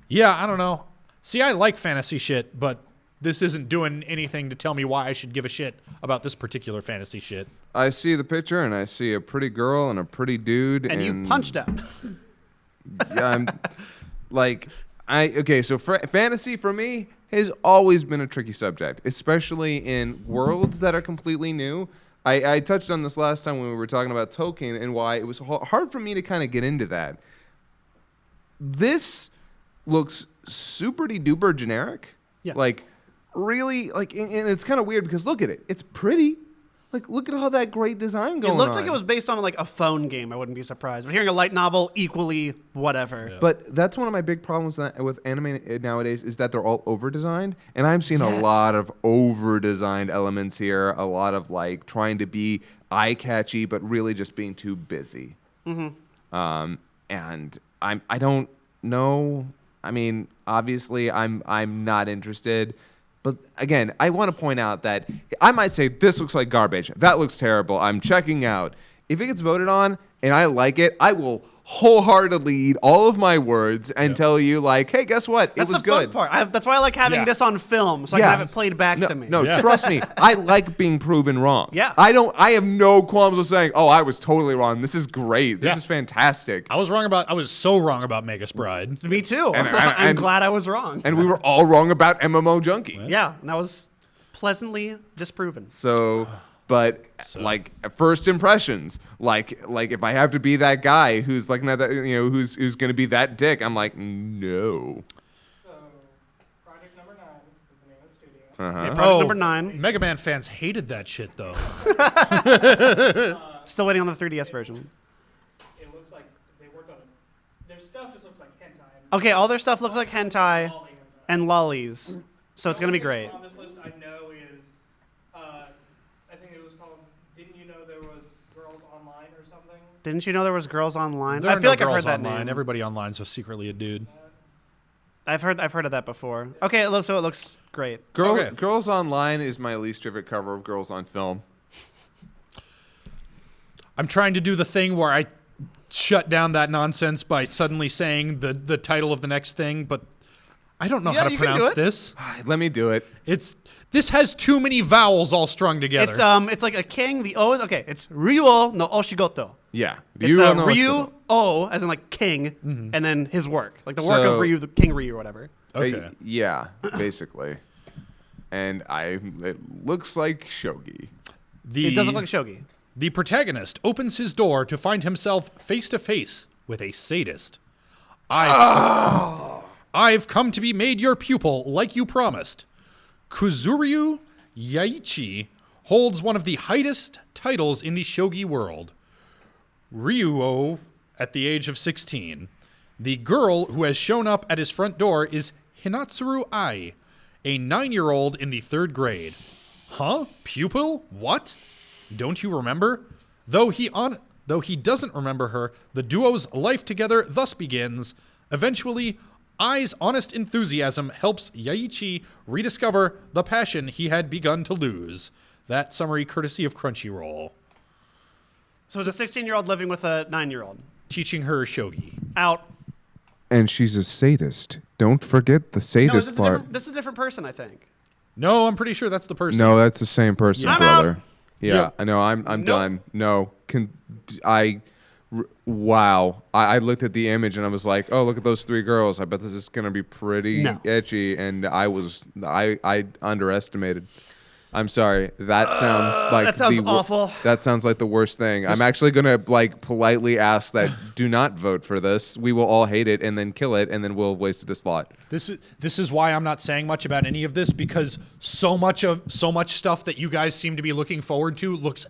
Yeah, I don't know. See, I like fantasy shit, but this isn't doing anything to tell me why I should give a shit about this particular fantasy shit. I see the picture, and I see a pretty girl and a pretty dude. And you punched out. Yeah, I'm like, so fantasy for me has always been a tricky subject, especially in worlds that are completely new. I touched on this last time when we were talking about Tolkien and why it was hard for me to kind of get into that. This looks super-duper generic. Yeah. Like, really, like, and it's kind of weird because look at it. It's pretty. Like, look at all that great design going on. It looked like it was based on like a phone game. I wouldn't be surprised. But hearing a light novel, equally whatever. Yeah. But that's one of my big problems with anime nowadays is that they're all over-designed. And I'm seeing a lot of over-designed elements here. A lot of, like, trying to be eye-catchy, but really just being too busy. Mm-hmm. And I don't know. I mean, obviously, I'm not interested. But again, I want to point out that I might say this looks like garbage. That looks terrible. I'm checking out. If it gets voted on and I like it, I will wholeheartedly eat all of my words and tell you, like, hey, guess what? That's it was the fun good. part. That's why I like having this on film, so I can have it played back to me. No, trust me. I like being proven wrong. Yeah. I have no qualms with saying, oh, I was totally wrong. This is great. This is fantastic. I was so wrong about Magus Bride. Me too. And- I'm and- glad I was wrong. And we were all wrong about MMO Junkie. Yeah, and that was pleasantly disproven. But like first impressions, like if I have to be that guy who's like that, who's gonna be that dick, I'm like, no. So, project number 9 is the name of the studio. Uh-huh. Project number 9. Mega Man fans hated that shit, though. Still waiting on the 3DS version. It looks like they worked on it. Their stuff just looks like hentai. Okay, all their stuff looks like hentai Lolly hentai. and lollies, so it's gonna be great. On this list I know is, I think it was called, Didn't You Know There Was Girls Online or something? Didn't you know there was girls online? There I are feel no like I've girls heard that online. name. Everybody online is secretly a dude. I've heard of that before. Okay, it looks great. Girls Online is my least favorite cover of Girls on Film. I'm trying to do the thing where I shut down that nonsense by suddenly saying the title of the next thing, but I don't know how to you can do pronounce it. this. Let me do it. This has too many vowels all strung together. It's like a king. The O is okay. It's Ryuuou no Oshigoto. Yeah. It's Ryuuou no Ryuuou, as in like king, and then his work, like the work of Ryu, the King Ryu or whatever. Okay. Yeah, basically. And it looks like shogi. It does look like shogi. The protagonist opens his door to find himself face to face with a sadist. I've come to be made your pupil like you promised. Kuzuryu Yaichi holds one of the highest titles in the shogi world. Ryuuou at the age of 16. The girl who has shown up at his front door is Hinatsuru Ai, a 9-year-old in the 3rd grade. Huh? Pupil? What? Don't you remember? Though he doesn't remember her, the duo's life together thus begins. Eventually, Ai's honest enthusiasm helps Yaichi rediscover the passion he had begun to lose. That summary courtesy of Crunchyroll. So it's a 16-year-old living with a 9-year-old. Teaching her shogi. Out. And she's a sadist. Don't forget the No, sadist part. this is a different person, I think. No, I'm pretty sure that's the person. No, that's the same person, I'm brother. out. Yeah, Yep. I know. I'm Nope. done. No, wow. I looked at the image and I was like, oh, look at those 3 girls. I bet this is gonna be pretty No. etchy. And I underestimated. I'm sorry. That sounds like that sounds awful. That sounds like the worst thing. I'm actually gonna like politely ask that do not vote for this. We will all hate it and then kill it, and then we'll waste a slot. This is why I'm not saying much about any of this, because so much stuff that you guys seem to be looking forward to looks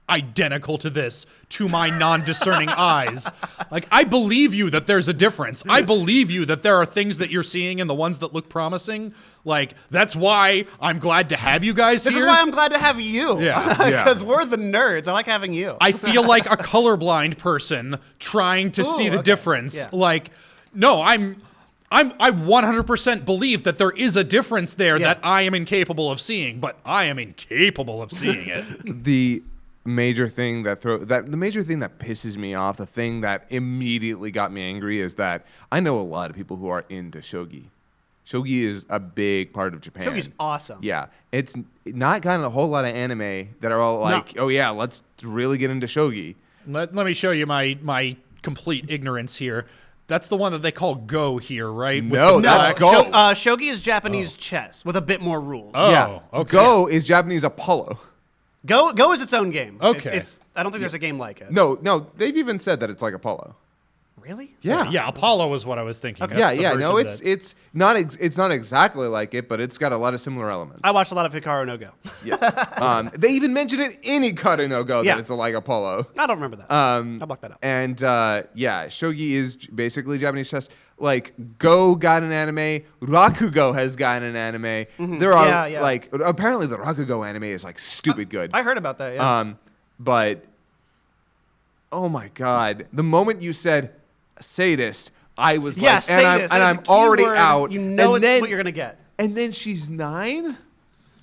identical to this to my non-discerning eyes. Like, I believe you that there's a difference. I believe you that there are things that you're seeing in the ones that look promising. Like, that's why I'm glad to have you guys This here. is why I'm glad to have you. Yeah. Because we're the nerds. I like having you. I feel like a colorblind person trying to see the difference. Yeah. Like, no, I 100% believe that there is a difference there that I am incapable of seeing, but I am incapable of seeing it. The major thing that pisses me off, the thing that immediately got me angry, is that I know a lot of people who are into shogi. Shogi is a big part of Japan. Shogi's awesome. Yeah, it's not gotten a whole lot of anime that are all like, oh yeah, let's really get into shogi. Let me show you my complete ignorance here. That's the one that they call Go here, right? No, that's Go. Shogi is Japanese chess with a bit more rules. Oh, Yeah, okay. Go is Japanese Apollo. Go is its own game. Okay. I don't think there's a game like it. No, they've even said that it's like Apollo. Really? Yeah, Apollo is what I was thinking. Okay. That's the No, version it's not exactly like it, but it's got a lot of similar elements. I watched a lot of Hikaru no Go. They even mentioned it in Hikaru no Go Yeah. that it's like Apollo. I don't remember that. I'll block that out. And shogi is basically Japanese chess. Like, Go got an anime, Rakugo has gotten an anime. There are like, apparently the Rakugo anime is like stupid good. I heard about that. Yeah. But oh my god, the moment you said sadist, I was like, sadist. and I'm That is a already keyword. out. You know and it's then, what you're gonna get. And then she's 9.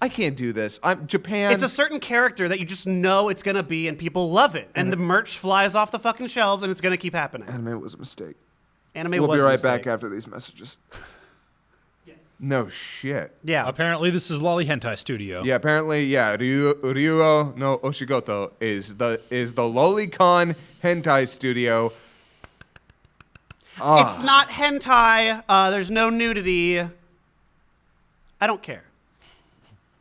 I can't do this. I'm Japan. It's a certain character that you just know it's gonna be, and people love it, and the merch flies off the fucking shelves, and it's gonna keep happening. Anime was a mistake. Anime We'll was be a right mistake. back after these messages. Yes. No shit. Yeah. Apparently, this is Lolly Hentai Studio. Yeah, apparently, Ryuuou no Oshigoto is the Lolicon hentai studio. It's not hentai. There's no nudity. I don't care.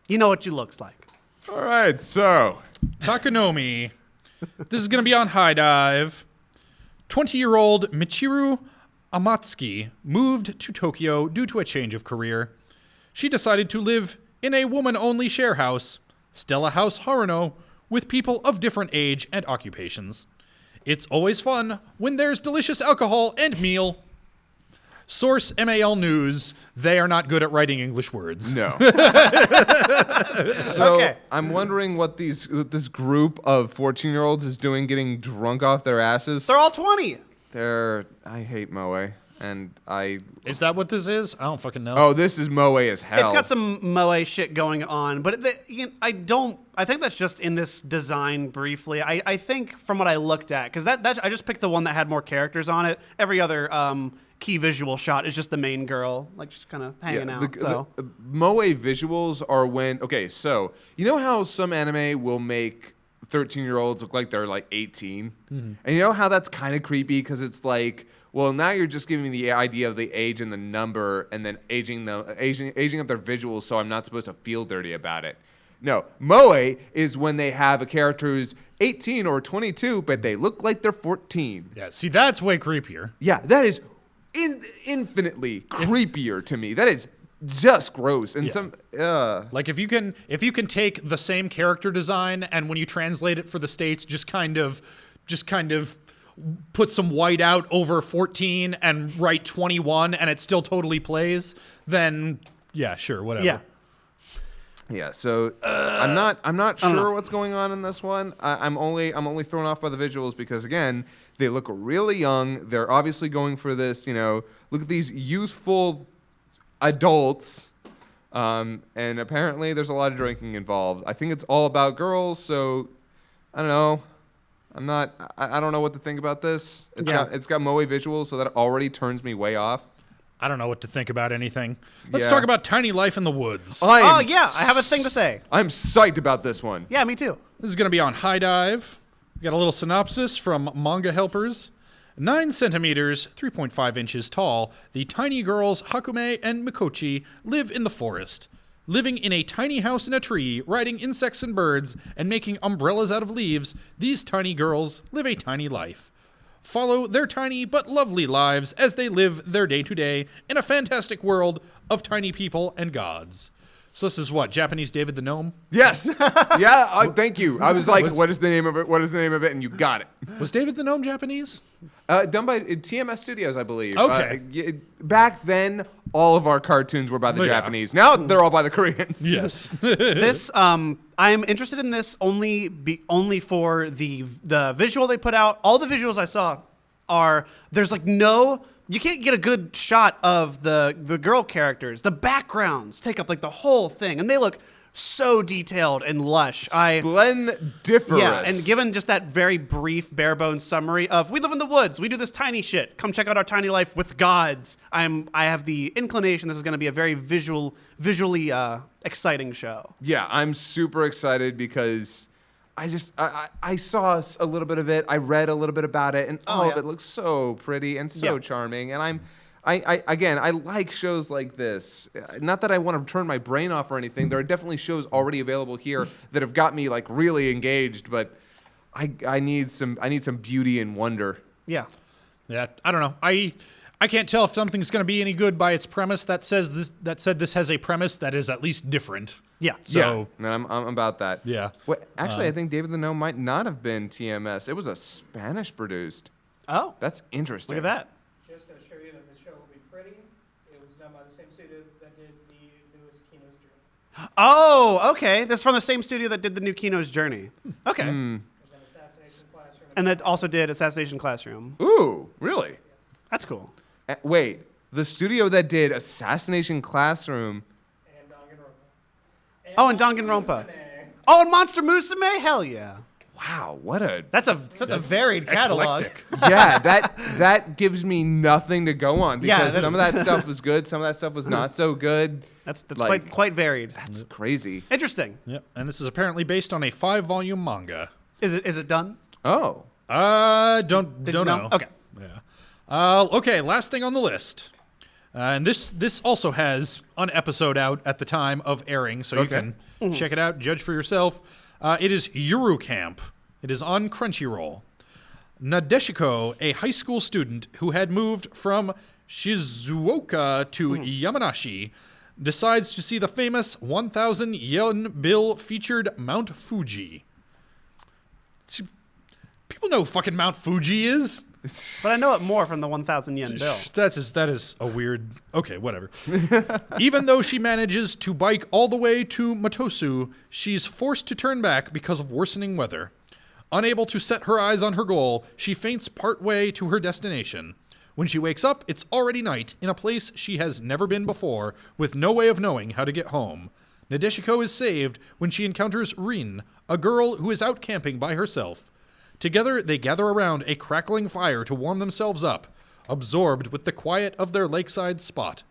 You know what you looks like. All right, so Takunomi. This is going to be on High Dive. 20-year-old Michiru Amatsuki moved to Tokyo due to a change of career. She decided to live in a woman-only share house, Stella House Haruno, with people of different age and occupations. It's always fun when there's delicious alcohol and meal. Source MAL News. They are not good at writing English words. no. So Okay. I'm wondering what this group of 14-year-olds is doing, getting drunk off their asses. They're all 20. I hate Moe, and I. Is that what this is? I don't fucking know. Oh, this is Moe as hell. It's got some moe shit going on, but I think that's just in this design briefly. I think from what I looked at, because I just picked the one that had more characters on it. Every other key visual shot is just the main girl, like just kind of hanging out. So the Moe visuals are when. Okay, so you know how some anime will make 13-year-olds look like they're like 18, and you know how that's kind of creepy because it's like, well, now you're just giving me the idea of the age and the number, and then aging up their visuals, so I'm not supposed to feel dirty about it. No, Moe is when they have a character who's 18 or 22, but they look like they're 14. Yeah, see, that's way creepier. Yeah, that is infinitely creepier to me. That is just gross. And Like if you can take the same character design and when you translate it for the States, just kind of put some white out over 14 and write 21 and it still totally plays, then yeah, sure, whatever. yeah. Yeah, so I'm not sure what's going on in this one. I'm only thrown off by the visuals because again, they look really young. They're obviously going for this, look at these youthful adults. And apparently there's a lot of drinking involved. I think it's all about girls, so I don't know. I don't know what to think about this. It's got Moe visuals, so that already turns me way off. I don't know what to think about anything. Let's Yeah. talk about Tiny Life in the Woods. Oh yeah, I have a thing to say. I'm psyched about this one. Yeah, me too. This is going to be on High Dive. We got a little synopsis from Manga Helpers. 9 centimeters, 3.5 inches tall, the tiny girls Hakume and Mikochi live in the forest. Living in a tiny house in a tree, riding insects and birds, and making umbrellas out of leaves, these tiny girls live a tiny life. Follow their tiny but lovely lives as they live their day-to-day in a fantastic world of tiny people and gods. So this is what, Japanese David the Gnome? Yes. Yeah. Thank you. I was like, what is the name of it? What is the name of it? And you got it. Was David the Gnome Japanese? Done by TMS Studios, I believe. Okay. Back then, all of our cartoons were by the Yeah. Japanese. Now they're all by the Koreans. Yes. This I'm interested in this only for the visual they put out. All the visuals I saw are there's like no. You can't get a good shot of the girl characters. The backgrounds take up like the whole thing, and they look so detailed and lush. Splendiferous. Yeah, and given just that very brief, bare bones summary of we live in the woods, we do this tiny shit. Come check out our tiny life with gods. I have the inclination this is going to be a very visually exciting show. Yeah, I'm super excited because I saw a little bit of it. I read a little bit about it, and all of it looks so pretty and so charming. And I like shows like this. Not that I want to turn my brain off or anything. There are definitely shows already available here that have got me like really engaged. But I need some beauty and wonder. Yeah. Yeah, I don't know. I can't tell if something's going to be any good by its premise that said this has a premise that is at least different. Yeah. So yeah, I'm about that. Yeah. Well, actually, I think David the Gnome might not have been TMS. It was a Spanish produced. Oh, That's interesting. look at that. Just to show you that the show will be pretty, it was done by the same studio that did the newest Kino's Journey. Oh, okay. That's from the same studio that did the new Kino's Journey. Okay. And then Assassination Classroom. And that also did Assassination Classroom. Ooh, really? That's cool. Wait, the studio that did Assassination Classroom. And Danganronpa. Oh, and Danganronpa. Oh, and Monster Musume? Hell yeah. Wow, what a That's a varied catalog. eclectic. yeah. That gives me nothing to go on Yeah, because that- some of that stuff was good, some of that stuff was not so good. That's Like- quite varied. That's crazy. Interesting. Yep. And this is apparently based on a 5-volume manga. Is it done? Oh, Don't you know. Okay. Yeah. Okay. Last thing on the list, and this also has an episode out at the time of airing, so you Okay. can check it out, judge for yourself. It is Yuru Camp. It is on Crunchyroll. Nadeshiko, a high school student who had moved from Shizuoka to Yamanashi, decides to see the famous 1,000 yen bill featured Mount Fuji. People know who fucking Mount Fuji is. But I know it more from the 1,000 yen bill. That is a weird. Okay, whatever. Even though she manages to bike all the way to Matosu, she's forced to turn back because of worsening weather. Unable to set her eyes on her goal, she faints partway to her destination. When she wakes up, it's already night in a place she has never been before, with no way of knowing how to get home. Nadeshiko is saved when she encounters Rin, a girl who is out camping by herself. Together, they gather around a crackling fire to warm themselves up, absorbed with the quiet of their lakeside spot.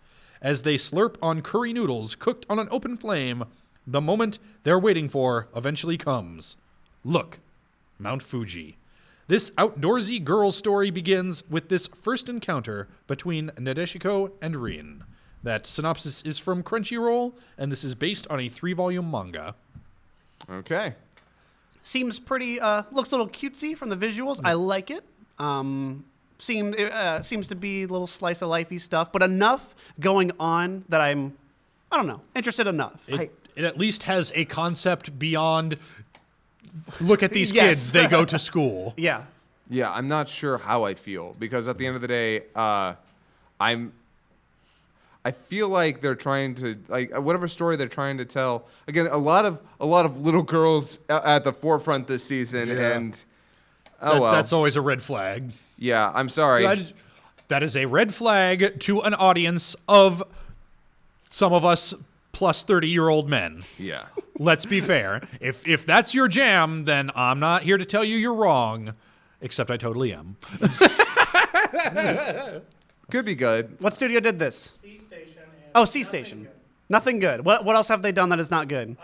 As they slurp on curry noodles cooked on an open flame, the moment they're waiting for eventually comes. Look, Mount Fuji. This outdoorsy girl story begins with this first encounter between Nadeshiko and Rin. That synopsis is from Crunchyroll, and this is based on a 3-volume manga. okay. Seems pretty, looks a little cutesy from the visuals. I like it. Seems to be a little slice of lifey stuff, but enough going on that I don't know, interested enough. It at least has a concept beyond, look at these Yes. kids, they go to school. Yeah. Yeah, I'm not sure how I feel because at the end of the day, I feel like they're trying to whatever story they're trying to tell. Again, a lot of little girls at the forefront this season, Yeah. and That's always a red flag. yeah. I'm sorry. That is a red flag to an audience of some of us plus 30-year-old men. Yeah. Let's be fair. If that's your jam, then I'm not here to tell you you're wrong. Except I totally am. Could be good. What studio did this? C Station. And Oh, C nothing Station. good. Nothing good. What else have they done that is not good?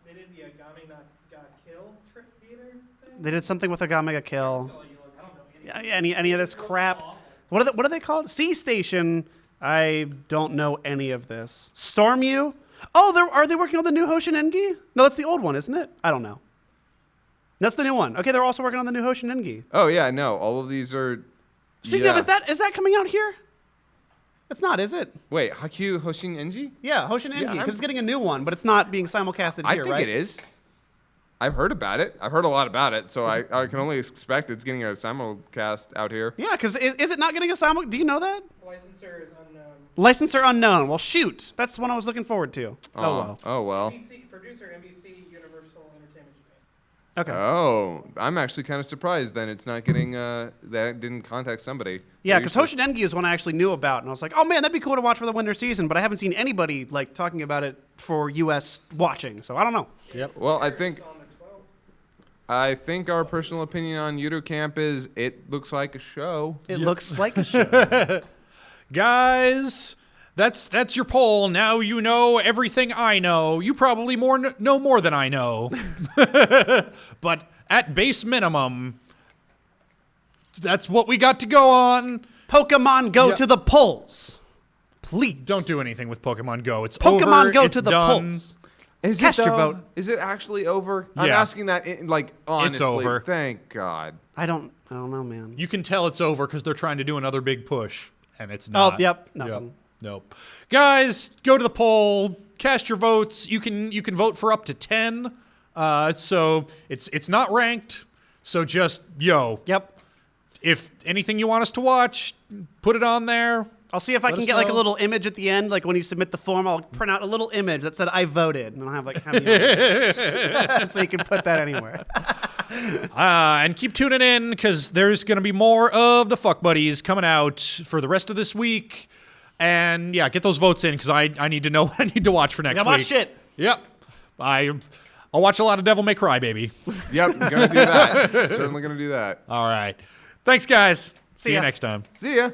They did the Agami Ga Kill Trick Theater thing. They did something with Agame Ga Kill. So, I don't know. Any of this crap. What are they called? C Station I don't know any of this. Storm You? Oh, are they working on the new Hoshin Engi? No, that's the old one, isn't it? I don't know. That's the new one. Okay, they're also working on the new Hoshin Engi. Oh yeah, no, all of these are. Speaking of, is that coming out here? It's not, is it? Wait, Hakyu Hoshin Enji? Yeah, Hoshin Engi, Yeah, because it's getting a new one, but it's not being simulcasted I here, think right? it is. I've heard about it. I've heard a lot about it, so I can only expect it's getting a simulcast out here. Yeah, because is it not getting a simul? Do you know that? Licensor is unknown. Licensor unknown. Well, shoot. That's one I was looking forward to. Oh, well. Oh well. NBC, producer, NBC, Universal Entertainment Japan. Okay. Oh, I'm actually kind of surprised then it's not getting that it didn't contact somebody. Yeah, because Hoshin Engi is one I actually knew about, and I was like, oh man, that'd be cool to watch for the winter season, but I haven't seen anybody like talking about it for U.S. watching, so I don't know. Yep. Well, I It's think on the 12th. I think our personal opinion on Yuru Camp is it looks like a show. It looks like a show. Guys, that's your poll. Now you know everything I know. You probably know more than I know. But at base minimum, that's what we got to go on. Pokemon Go to the polls. Please. Don't do anything with Pokemon Go. It's over. Pokemon Go It's to the done. polls. Is Cast it your though? vote. Is it actually over? I'm Yeah. asking that honestly. over. Thank God. I don't know, man. You can tell it's over because they're trying to do another big push, and it's not. Oh, yep, nothing. Nope. Guys, go to the poll. Cast your votes. You can vote for up to 10. So it's not ranked. So just Yep. if anything you want us to watch, put it on there. I'll see if I Let can us get like a know. little image at the end, like when you submit the form, I'll print out a little image that said I voted, and I'll have like how many so you can put that anywhere. And keep tuning in because there's going to be more of the Fuck Buddies coming out for the rest of this week. And yeah, get those votes in because I need to know what I need to watch for next Yeah, week. watch shit. Yep. I'll watch a lot of Devil May Cry, baby. Yep, gonna do that. Certainly gonna do that. All right. Thanks, guys. See you ya. next time. See ya.